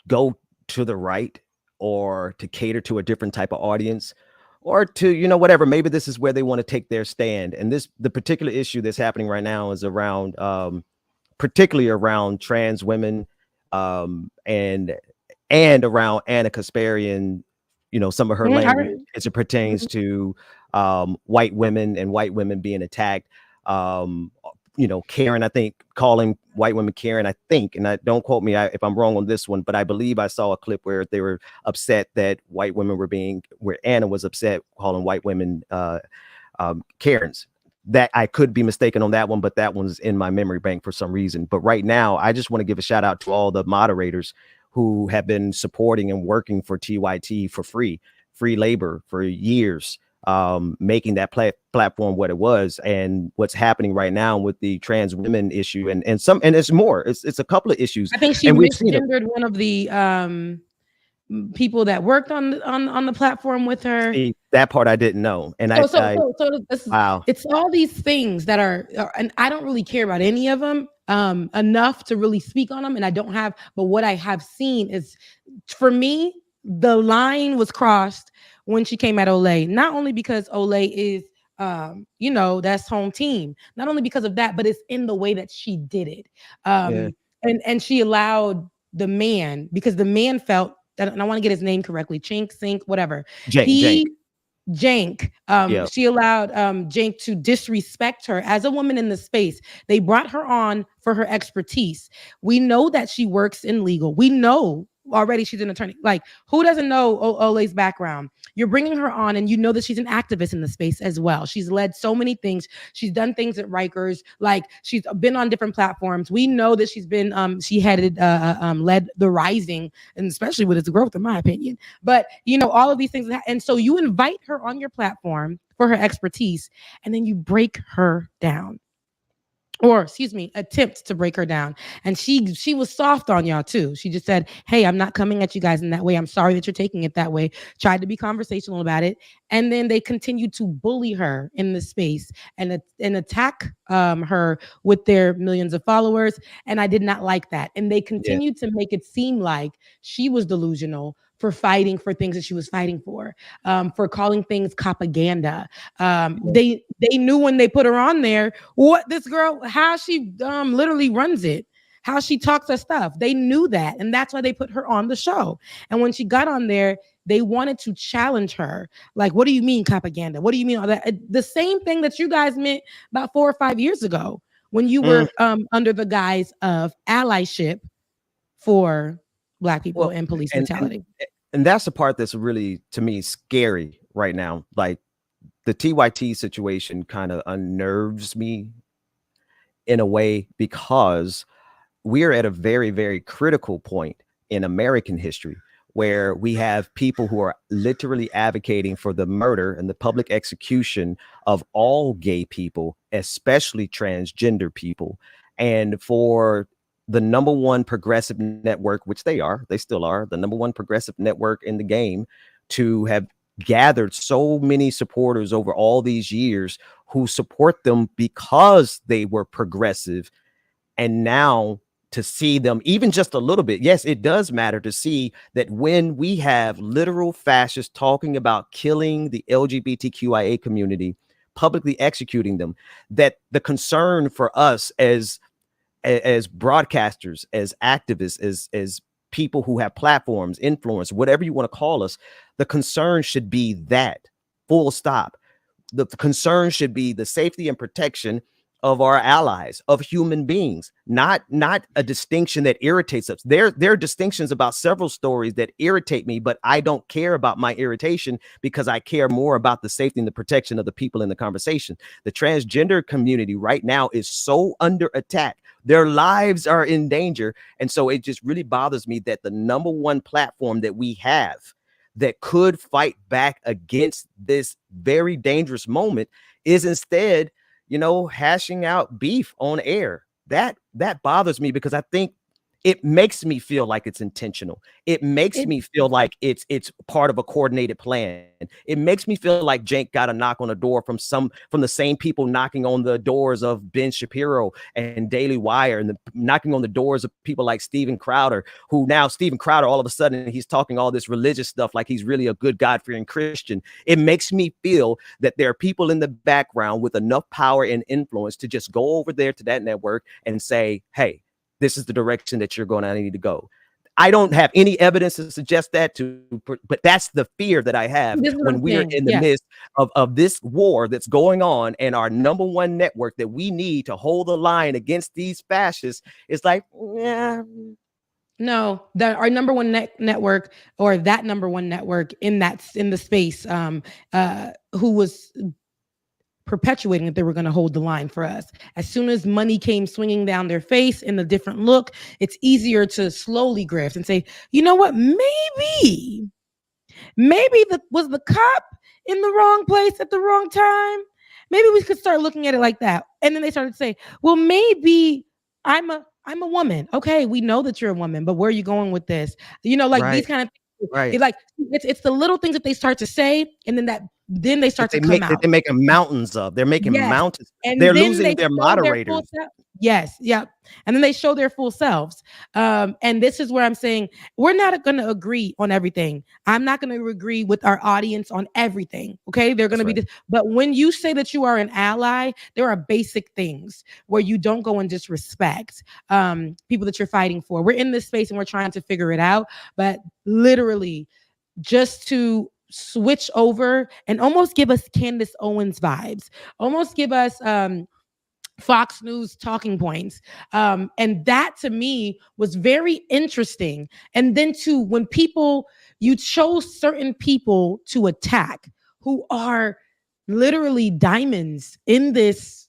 go to the right, or to cater to a different type of audience, or to, you know, whatever. Maybe this is where they want to take their stand. And the particular issue that's happening right now is around particularly around trans women, and around Anna Kasparian, you know, some of her language as it pertains to white women and white women being attacked. You know, Karen, I think, calling white women Karen, I think, and I don't quote me if I'm wrong on this one, but I believe I saw a clip where they were upset that white women where Anna was upset calling white women Karens. That I could be mistaken on that one, but that one's in my memory bank for some reason. But right now, I just want to give a shout out to all the moderators who have been supporting and working for TYT for free labor for years, making that platform what it was, and what's happening right now with the trans women issue, and it's more. It's a couple of issues. I think she and we've seen it. misgendered one of the people that worked on the platform with her. See, that part I didn't know. And wow. It's all these things that are, and I don't really care about any of them enough to really speak on them. And I don't have, but what I have seen is, for me, the line was crossed when she came at Olay, not only because Olay is, you know, that's home team, not only because of that, but it's in the way that she did it. Yeah. And she allowed the man, because the man felt, and I want to get his name correctly, Sink, whatever. Jank. Jank. She allowed Jank to disrespect her as a woman in the space. They brought her on for her expertise. We know that she works in legal. We know already she's an attorney. Like, who doesn't know Olay's background? You're bringing her on, and you know that she's an activist in the space as well. She's led so many things. She's done things at Rikers. Like, she's been on different platforms. We know that she's been she headed led the Rising, and especially with its growth, in my opinion. But you know, all of these things, and so you invite her on your platform for her expertise, and then you break her down. Or excuse me, attempt to break her down. And she was soft on y'all too. She just said, hey, I'm not coming at you guys in that way. I'm sorry that you're taking it that way. Tried to be conversational about it. And then they continued to bully her in the space and attack her with their millions of followers. And I did not like that. And they continued to make it seem like she was delusional for fighting for things that she was fighting for calling things propaganda. They knew when they put her on there what this girl, how she literally runs it, how she talks her stuff. They knew that, and that's why they put her on the show. And when she got on there, they wanted to challenge her. Like, what do you mean propaganda? What do you mean all that? The same thing that you guys meant about 4 or 5 years ago when you were under the guise of allyship for Black people and police brutality. And that's the part that's really, to me, scary right now. Like, the TYT situation kind of unnerves me in a way, because we're at a very, very critical point in American history where we have people who are literally advocating for the murder and the public execution of all gay people, especially transgender people. And for the number one progressive network, which they still are the number one progressive network in the game, to have gathered so many supporters over all these years who support them because they were progressive. And now to see them even just a little bit, yes, it does matter to see that when we have literal fascists talking about killing the LGBTQIA community, publicly executing them, that the concern for us as broadcasters, as activists, as people who have platforms, influence, whatever you want to call us, the concern should be that, full stop. The concern should be the safety and protection of our allies, of human beings, not a distinction that irritates us. There are distinctions about several stories that irritate me, but I don't care about my irritation because I care more about the safety and the protection of the people in the conversation. The transgender community right now is so under attack. Their lives are in danger. And so it just really bothers me that the number one platform that we have that could fight back against this very dangerous moment is instead, hashing out beef on air. That bothers me because I think it makes me feel like it's intentional. It makes me feel like it's part of a coordinated plan. It makes me feel like Cenk got a knock on the door from the same people knocking on the doors of Ben Shapiro and Daily Wire, and knocking on the doors of people like Steven Crowder, who now Steven Crowder, all of a sudden, he's talking all this religious stuff like he's really a good God-fearing Christian. It makes me feel that there are people in the background with enough power and influence to just go over there to that network and say, hey, this is the direction that you're going to need to go. I don't have any evidence to suggest that, but that's the fear that I have when we're in the midst of this war that's going on, and our number one network that we need to hold the line against these fascists is like, yeah. No, our number one network, or that number one network in the space, who was perpetuating that they were going to hold the line for us. As soon as money came swinging down their face in a different look, it's easier to slowly grift and say, you know what, maybe was the cop in the wrong place at the wrong time? Maybe we could start looking at it like that. And then they started to say, well, maybe I'm a woman. Okay, we know that you're a woman, but where are you going with this? Right. These kind of things. Right. It's the little things that they start to say, and then they start to come out. They're making mountains of. They're making mountains. And they're losing their moderators. Yes. Yeah. And then they show their full selves. And this is where I'm saying we're not going to agree on everything. I'm not going to agree with our audience on everything. Okay. They're going to be but when you say that you are an ally, there are basic things where you don't go and disrespect people that you're fighting for. We're in this space and we're trying to figure it out. But literally, just to switch over and almost give us Candace Owens vibes, almost give us Fox News talking points. And that to me was very interesting. And then too, when you chose certain people to attack who are literally diamonds in this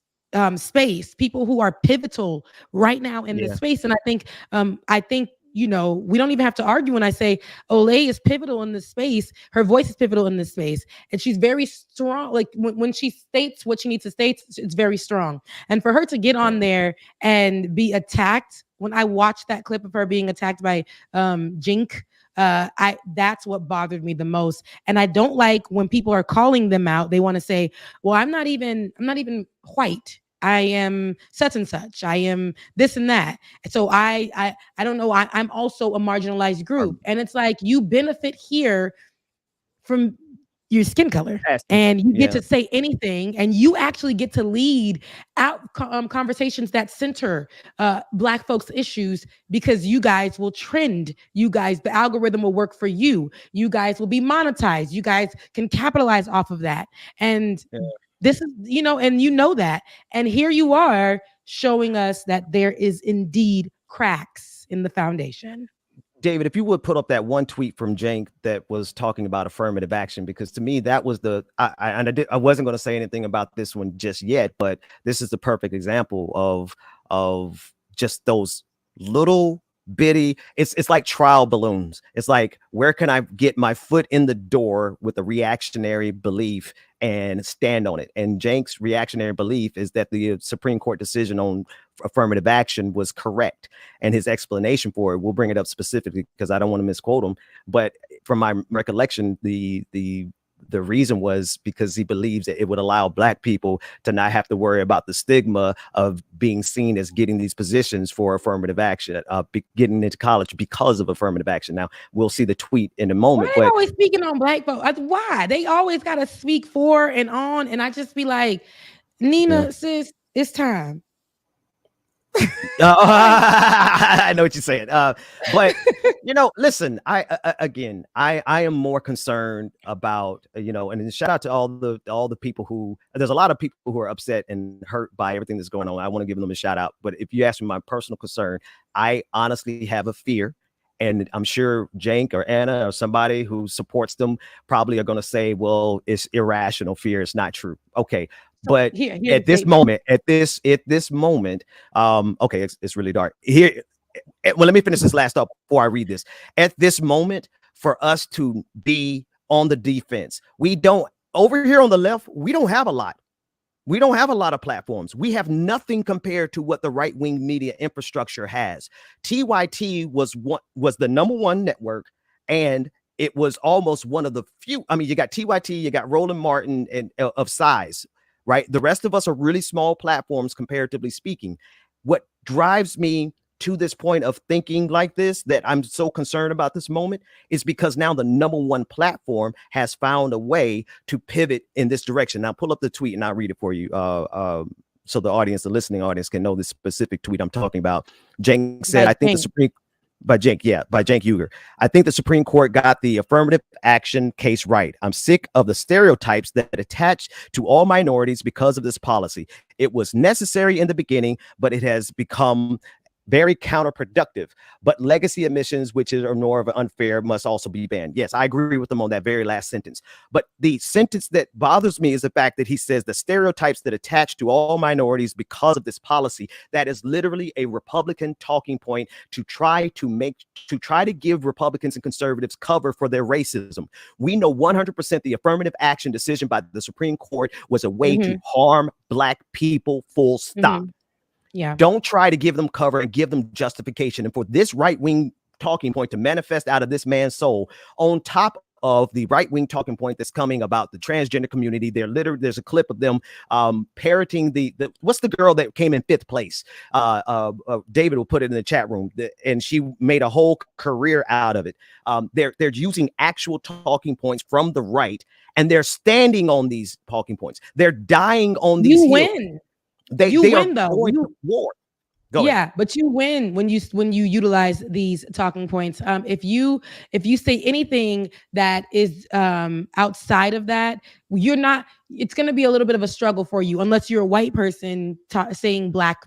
space, people who are pivotal right now in this space. And I think we don't even have to argue when I say Olay is pivotal in this space. Her voice is pivotal in this space. And she's very strong. Like when she states what she needs to state, it's very strong. And for her to get on there and be attacked, when I watched that clip of her being attacked by Cenk, that's what bothered me the most. And I don't like when people are calling them out. They want to say, well, I'm not even white. I am such and such. I am this and that. So I don't know. I'm also a marginalized group. And it's like, you benefit here from your skin color, and you get to say anything, and you actually get to lead out conversations that center Black folks' issues, because you guys will trend. The algorithm will work for you. You guys will be monetized. You guys can capitalize off of that. And this is, and that. And here you are showing us that there is indeed cracks in the foundation. David, if you would put up that one tweet from Cenk that was talking about affirmative action, because to me that was I wasn't going to say anything about this one just yet, but this is the perfect example of just those little bitty, it's like trial balloons. It's like, where can I get my foot in the door with a reactionary belief and stand on it? And Cenk's reactionary belief is that the Supreme Court decision on affirmative action was correct, and his explanation for it, we'll bring it up specifically because I don't want to misquote him, but from my recollection, the reason was because he believes that it would allow Black people to not have to worry about the stigma of being seen as getting these positions for affirmative action, getting into college because of affirmative action. Now, we'll see the tweet in a moment. Why are they always speaking on Black folks? Why? They always got to speak for and on, and I just be like, Nina, sis, it's time. I know what you're saying. But listen, I am more concerned about, and shout out to all the people who, there's a lot of people who are upset and hurt by everything that's going on. I want to give them a shout out. But if you ask me my personal concern, I honestly have a fear. And I'm sure Jank or Anna or somebody who supports them probably are going to say, well, it's irrational fear. It's not true. Okay. But at this moment, okay, it's really dark here. Well, let me finish this last up before I read this. At this moment, for us to be on the defense, we don't, over here on the left, we don't have a lot. We don't have a lot of platforms. We have nothing compared to what the right-wing media infrastructure has. TYT was the number one network, and it was almost one of the few. I mean, you got TYT, you got Roland Martin, and of size, right? The rest of us are really small platforms, comparatively speaking. What drives me to this point of thinking like this, that I'm so concerned about this moment, is because now the number one platform has found a way to pivot in this direction. Now pull up the tweet and I'll read it for you. So the audience, the listening audience, can know the specific tweet I'm talking about. Cenk said, by Cenk Uygur. I think the Supreme Court got the affirmative action case right. I'm sick of the stereotypes that attach to all minorities because of this policy. It was necessary in the beginning, but it has become very counterproductive. But legacy admissions, which are more of an unfair, must also be banned. Yes, I agree with them on that very last sentence. But the sentence that bothers me is the fact that he says the stereotypes that attach to all minorities because of this policy. That is literally a Republican talking point to try to give Republicans and conservatives cover for their racism. We know 100% the affirmative action decision by the Supreme Court was a way to harm Black people, full stop. Yeah. Don't try to give them cover and give them justification. And for this right-wing talking point to manifest out of this man's soul, on top of the right-wing talking point that's coming about the transgender community, there's a clip of them parroting the what's the girl that came in 5th place? David will put it in the chat room, and she made a whole career out of it. They're using actual talking points from the right, and they're standing on these talking points. They're dying on these hills. Win. You win though. Going to war. Yeah, but you win when you utilize these talking points. If you say anything that is outside of that, it's going to be a little bit of a struggle for you, unless you're a white person saying black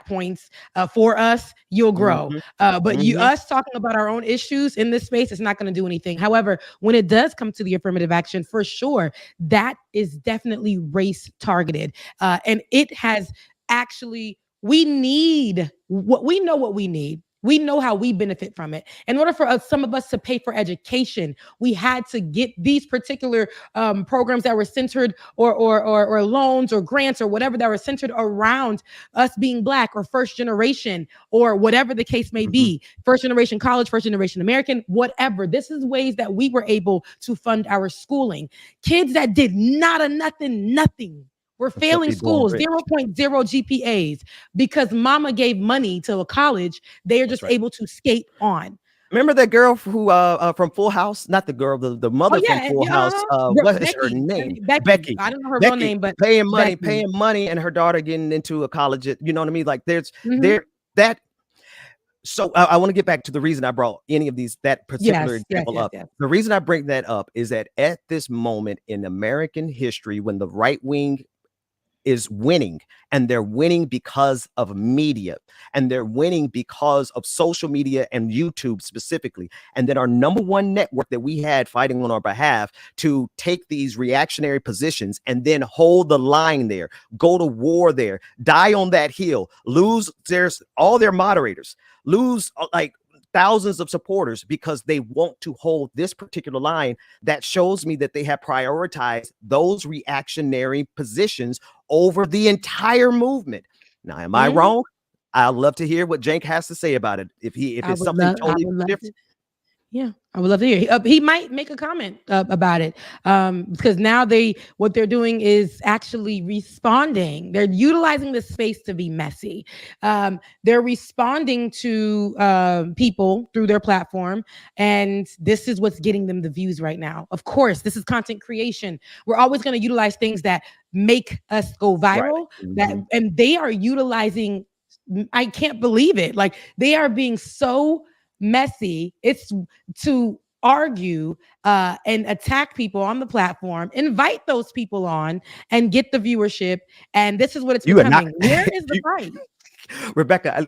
points for us, you'll grow. But us talking about our own issues in this space, it's not going to do anything. However, when it does come to the affirmative action, for sure, that is definitely race targeted. And it has actually, we know what we need. We know how we benefit from it. In order for some of us to pay for education, we had to get these particular programs that were centered or loans or grants or whatever that were centered around us being Black or first generation or whatever the case may be, first generation college, first generation American, whatever. This is ways that we were able to fund our schooling. Kids that did nothing. We're failing schools, 0.0 GPAs, because mama gave money to a college. They are just able to skate on. Remember that girl who from Full House? Not the girl, the mother from Full House. What is her name? Becky. I don't know her real name, but paying money, and her daughter getting into a college. You know what I mean? Like that. So I want to get back to the reason I brought any of that particular example up. Yes. The reason I bring that up is that at this moment in American history, when the right wing is winning, and they're winning because of media, and they're winning because of social media and YouTube specifically. And then our number one network that we had fighting on our behalf to take these reactionary positions and then hold the line there, go to war there, die on that hill, lose all their moderators, lose like thousands of supporters because they want to hold this particular line. That shows me that they have prioritized those reactionary positions over the entire movement. Now, am I wrong? I'd love to hear what Cenk has to say about it. If it's something totally different. Yeah, I would love to hear. He might make a comment about it because now what they're doing is actually responding. They're utilizing the space to be messy. They're responding to people through their platform, and this is what's getting them the views right now. Of course, this is content creation. We're always going to utilize things that make us go viral. And they are utilizing I can't believe it. Like they are being so messy. It's to argue and attack people on the platform, invite those people on and get the viewership. And this is what it's You are not, becoming. Where is the fight? Rebecca.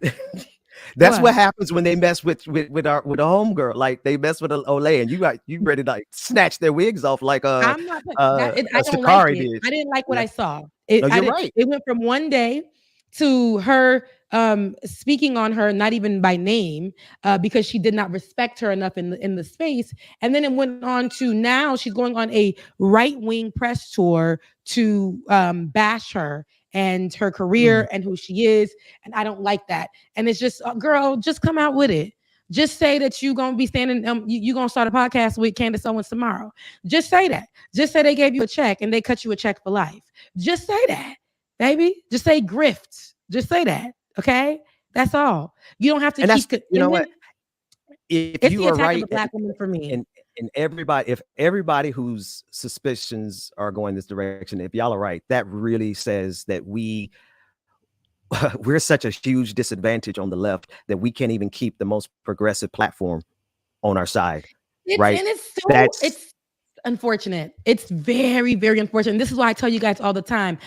That's what What? happens when they mess with our homegirl. Like they mess with Olay, and you ready to like snatch their wigs off like I'm not I don't like Sakari it. did. I didn't like what Yeah. I saw. No, I you're didn't, right. it went from one day to her speaking on her not even by name because she did not respect her enough in the space, and then it went on to now she's going on a right-wing press tour to bash her and her career and who she is, and I don't like that. And it's just girl, just come out with it. Just say that you gonna be standing you gonna start a podcast with Candace Owens tomorrow. Just say that. Just say they gave you a check and they cut you a check for life. Just say that, baby. Just say grift. Just say that. Okay. That's all. You don't have to And that's, keep. you know what? If It's you the are attack of right, the black woman for me. and everybody, if everybody whose suspicions are going this direction, if y'all are right, that really says that we're such a huge disadvantage on the left that we can't even keep the most progressive platform on our side. Right. And it's unfortunate. It's very, very unfortunate. This is why I tell you guys all the time.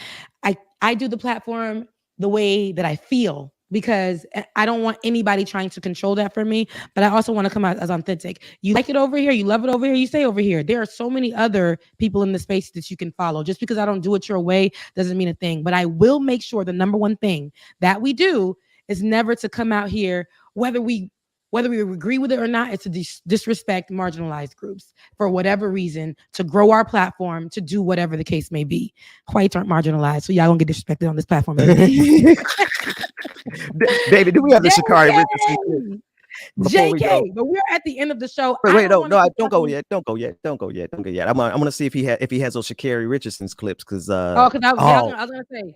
I do the platform the way that I feel because I don't want anybody trying to control that for me. But I also want to come out as authentic. You like it over here, you love it over here, you stay over here. There are so many other people in the space that you can follow. Just because I don't do it your way doesn't mean a thing. But I will make sure the number one thing that we do is never to come out here, whether we agree with it or not, it's to disrespect marginalized groups for whatever reason, to grow our platform, to do whatever the case may be. Whites aren't marginalized, so y'all gonna get disrespected on this platform. David, do we have the Sha'Carri Richardson? JK, but we're at the end of the show. Wait, no, don't go yet. Don't go yet. I'm gonna see if he has those Sha'Carri Richardson's clips because I was gonna say.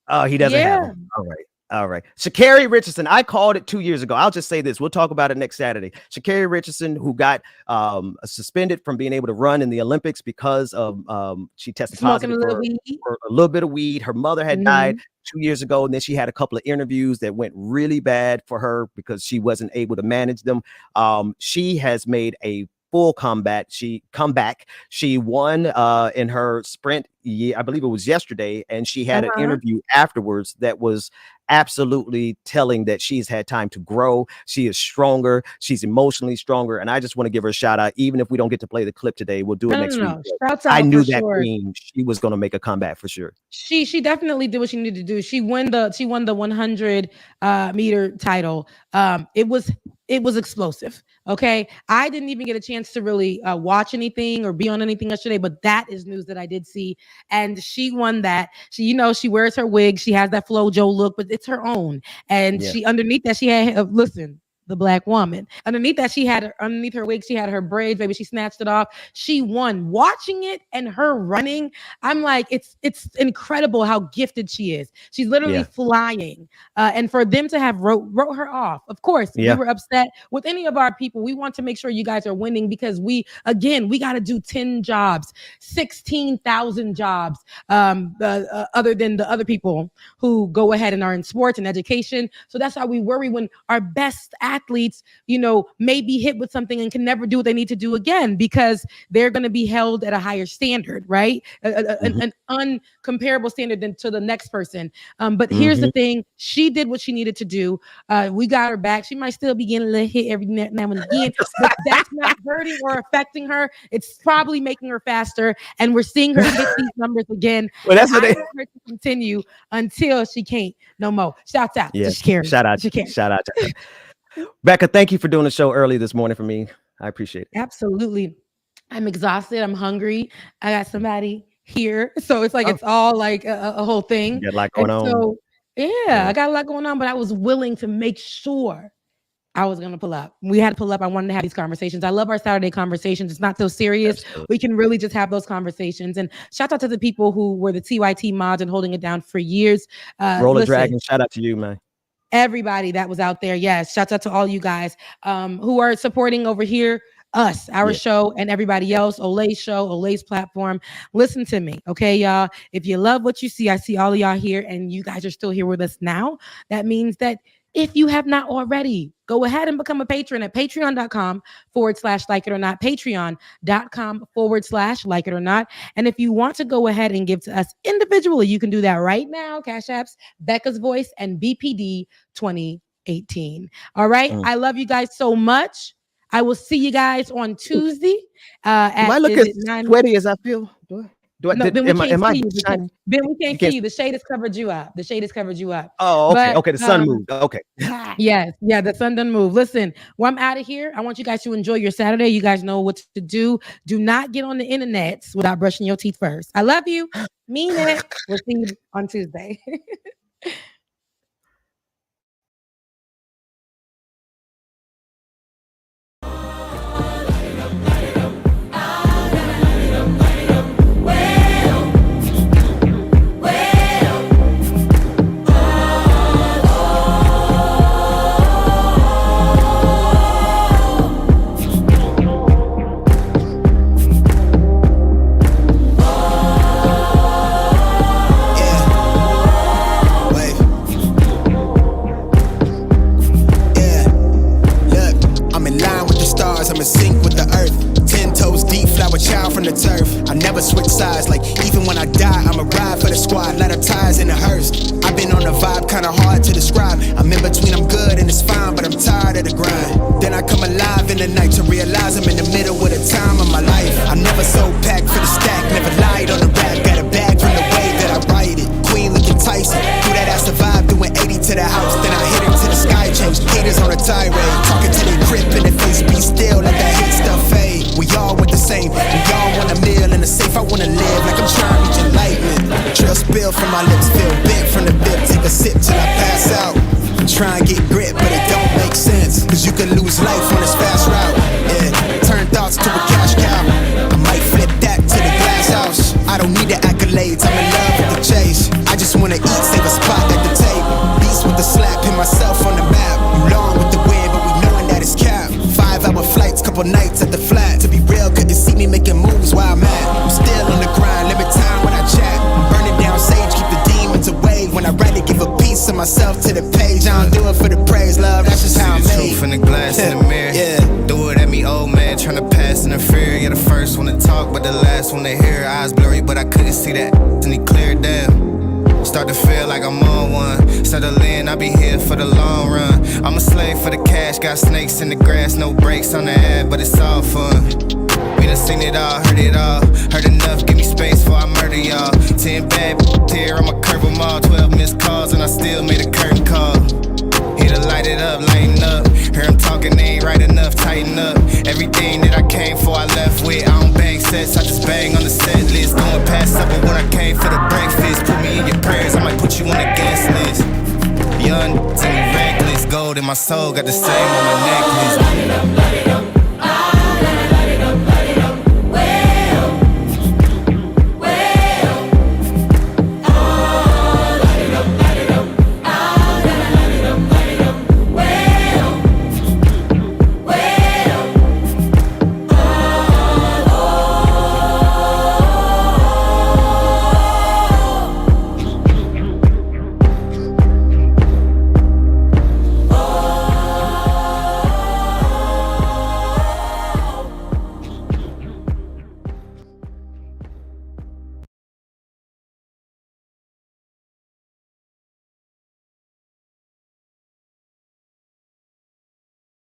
Oh, he doesn't have them. All right. Sha'Carri Richardson, I called it 2 years ago. I'll just say this. We'll talk about it next Saturday. Sha'Carri Richardson, who got suspended from being able to run in the Olympics because of she tested positive for a little bit of weed. Her mother had died 2 years ago, and then she had a couple of interviews that went really bad for her because she wasn't able to manage them. She has made a full comeback. She won in her sprint. I believe it was yesterday, and she had an interview afterwards that was absolutely telling that she's had time to grow. She is stronger. She's emotionally stronger, and I just want to give her a shout out. Even if we don't get to play the clip today, we'll do it next week. I knew that queen, she was going to make a comeback for sure. She definitely did what she needed to do. She won the 100 meter title. It was explosive. Okay. I didn't even get a chance to really watch anything or be on anything yesterday, but that is news that I did see. And she won that. She wears her wig. She has that FloJo look, but it's her own. And she underneath that, she had, listen, the black woman. Underneath that, underneath her wig, she had her braids, baby. She snatched it off. She won. Watching it and her running, I'm like, it's incredible how gifted she is. She's literally flying. And for them to have wrote her off, of course, we were upset with any of our people. We want to make sure you guys are winning because we got to do 10 jobs, 16,000 jobs, other than the other people who go ahead and are in sports and education. So that's why we worry when our best athletes, may be hit with something and can never do what they need to do again because they're going to be held at a higher standard, right? An uncomparable standard than to the next person. But here's the thing. She did what she needed to do. We got her back. She might still be getting a little hit every now and again, but that's not hurting or affecting her. It's probably making her faster. And we're seeing her hit these numbers again. Well, that's what I want her to continue until she can't no more. Shout out to Sha'Carri. Shout out to her. Becca, thank you for doing the show early this morning for me. I appreciate it. Absolutely. I'm exhausted. I'm hungry. I got somebody here. So it's like, it's all like a whole thing. You got a lot going on. So, I got a lot going on, but I was willing to make sure I was going to pull up. We had to pull up. I wanted to have these conversations. I love our Saturday conversations. It's not so serious. Absolutely. We can really just have those conversations. And shout out to the people who were the TYT mods and holding it down for years. Roller Dragon, shout out to you, man. Everybody that was out there. Yes. Shouts out to all you guys who are supporting over here us, our show, and everybody else, Olay's show, Olay's platform. Listen to me, okay, y'all? If you love what you see, I see all of y'all here, and you guys are still here with us now. That means that if you have not already, go ahead and become a patron at patreon.com/like it or not, patreon.com/like it or not. And if you want to go ahead and give to us individually, you can do that right now. Cash Apps, Becca's Voice, and BPD 2018. All right. I love you guys so much. I will see you guys on Tuesday. Do I look as sweaty as I feel? No, Ben, we can't see you. Ben, we can't see you. The shade has covered you up. Oh, okay. Okay, the sun moved. Okay. Yes. Yeah, the sun doesn't move. Listen, I'm out of here. I want you guys to enjoy your Saturday. You guys know what to do. Do not get on the internet without brushing your teeth first. I love you. Mean it. We'll see you on Tuesday. From the turf, I never switch sides. Like even when I die, I'ma ride for the squad. Let her ties in the hearse. I've been on the vibe, kinda hard to describe. I'm in between, I'm good and it's fine, but I'm tired of the grind. Then I come alive in the night to realize I'm in the middle of the time of my life. I never sold pack for the stack, never lied on the rap. Got a bag from the way that I write it. Queen looking Tyson, do that ass survive, doing 80 to the house. Then I hit it to the sky, change haters on a tirade. Talking to the grip in the face, be still, let that hate stuff fade. We all want the same, we all want a meal in the safe. I wanna live like I'm trying to reach enlightenment. Trail spill from my lips, feel big from the bib. Take a sip till I pass out. I'm trying to get grit, but it don't make sense. Cause you can lose life on this fast route. Yeah, turn thoughts to a cash cow. I might flip that to the glass house. I don't need the accolades, I'm in love with the chase. I just wanna eat, save a spot at the table. Beast with the slap, pin myself on the map. You long with the wind, but we knowing that it's capped. 5-hour flights, couple nights at the flat. To be real, couldn't see me making moves while I'm at. I'm still on the grind, limit time when I chat. I'm burning down sage, keep the demons away. When I write it, give a piece of myself to the page. I don't do it for the praise, love, that's just how I'm made. Truth in the glass in the mirror. Yeah. Do it at me, old man, tryna pass in the fear. You're the first one to talk, but the last one to hear. Eyes blurry, but I couldn't see that, and he cleared down. Start to feel like I'm on one. Settle in, I'll be here for the long run. I'm a slave for the cash, got snakes in the grass, no brakes on the ad, but it's all fun. We done seen it all, heard it all. Heard enough, give me space before I murder y'all. 10 bad here, I'ma curve them all. 12 missed calls and I still made a curtain call. Here to light it up, lighten up. Hear him talking, they ain't right enough, tighten up. Everything that I came for, I left with. I don't bang sets, I just bang on the set list. Going past supper when I came for the breakfast. Put me in your prayers, I might put you on the guest list. Young, and reckless, gold in my soul, got the same on my necklace.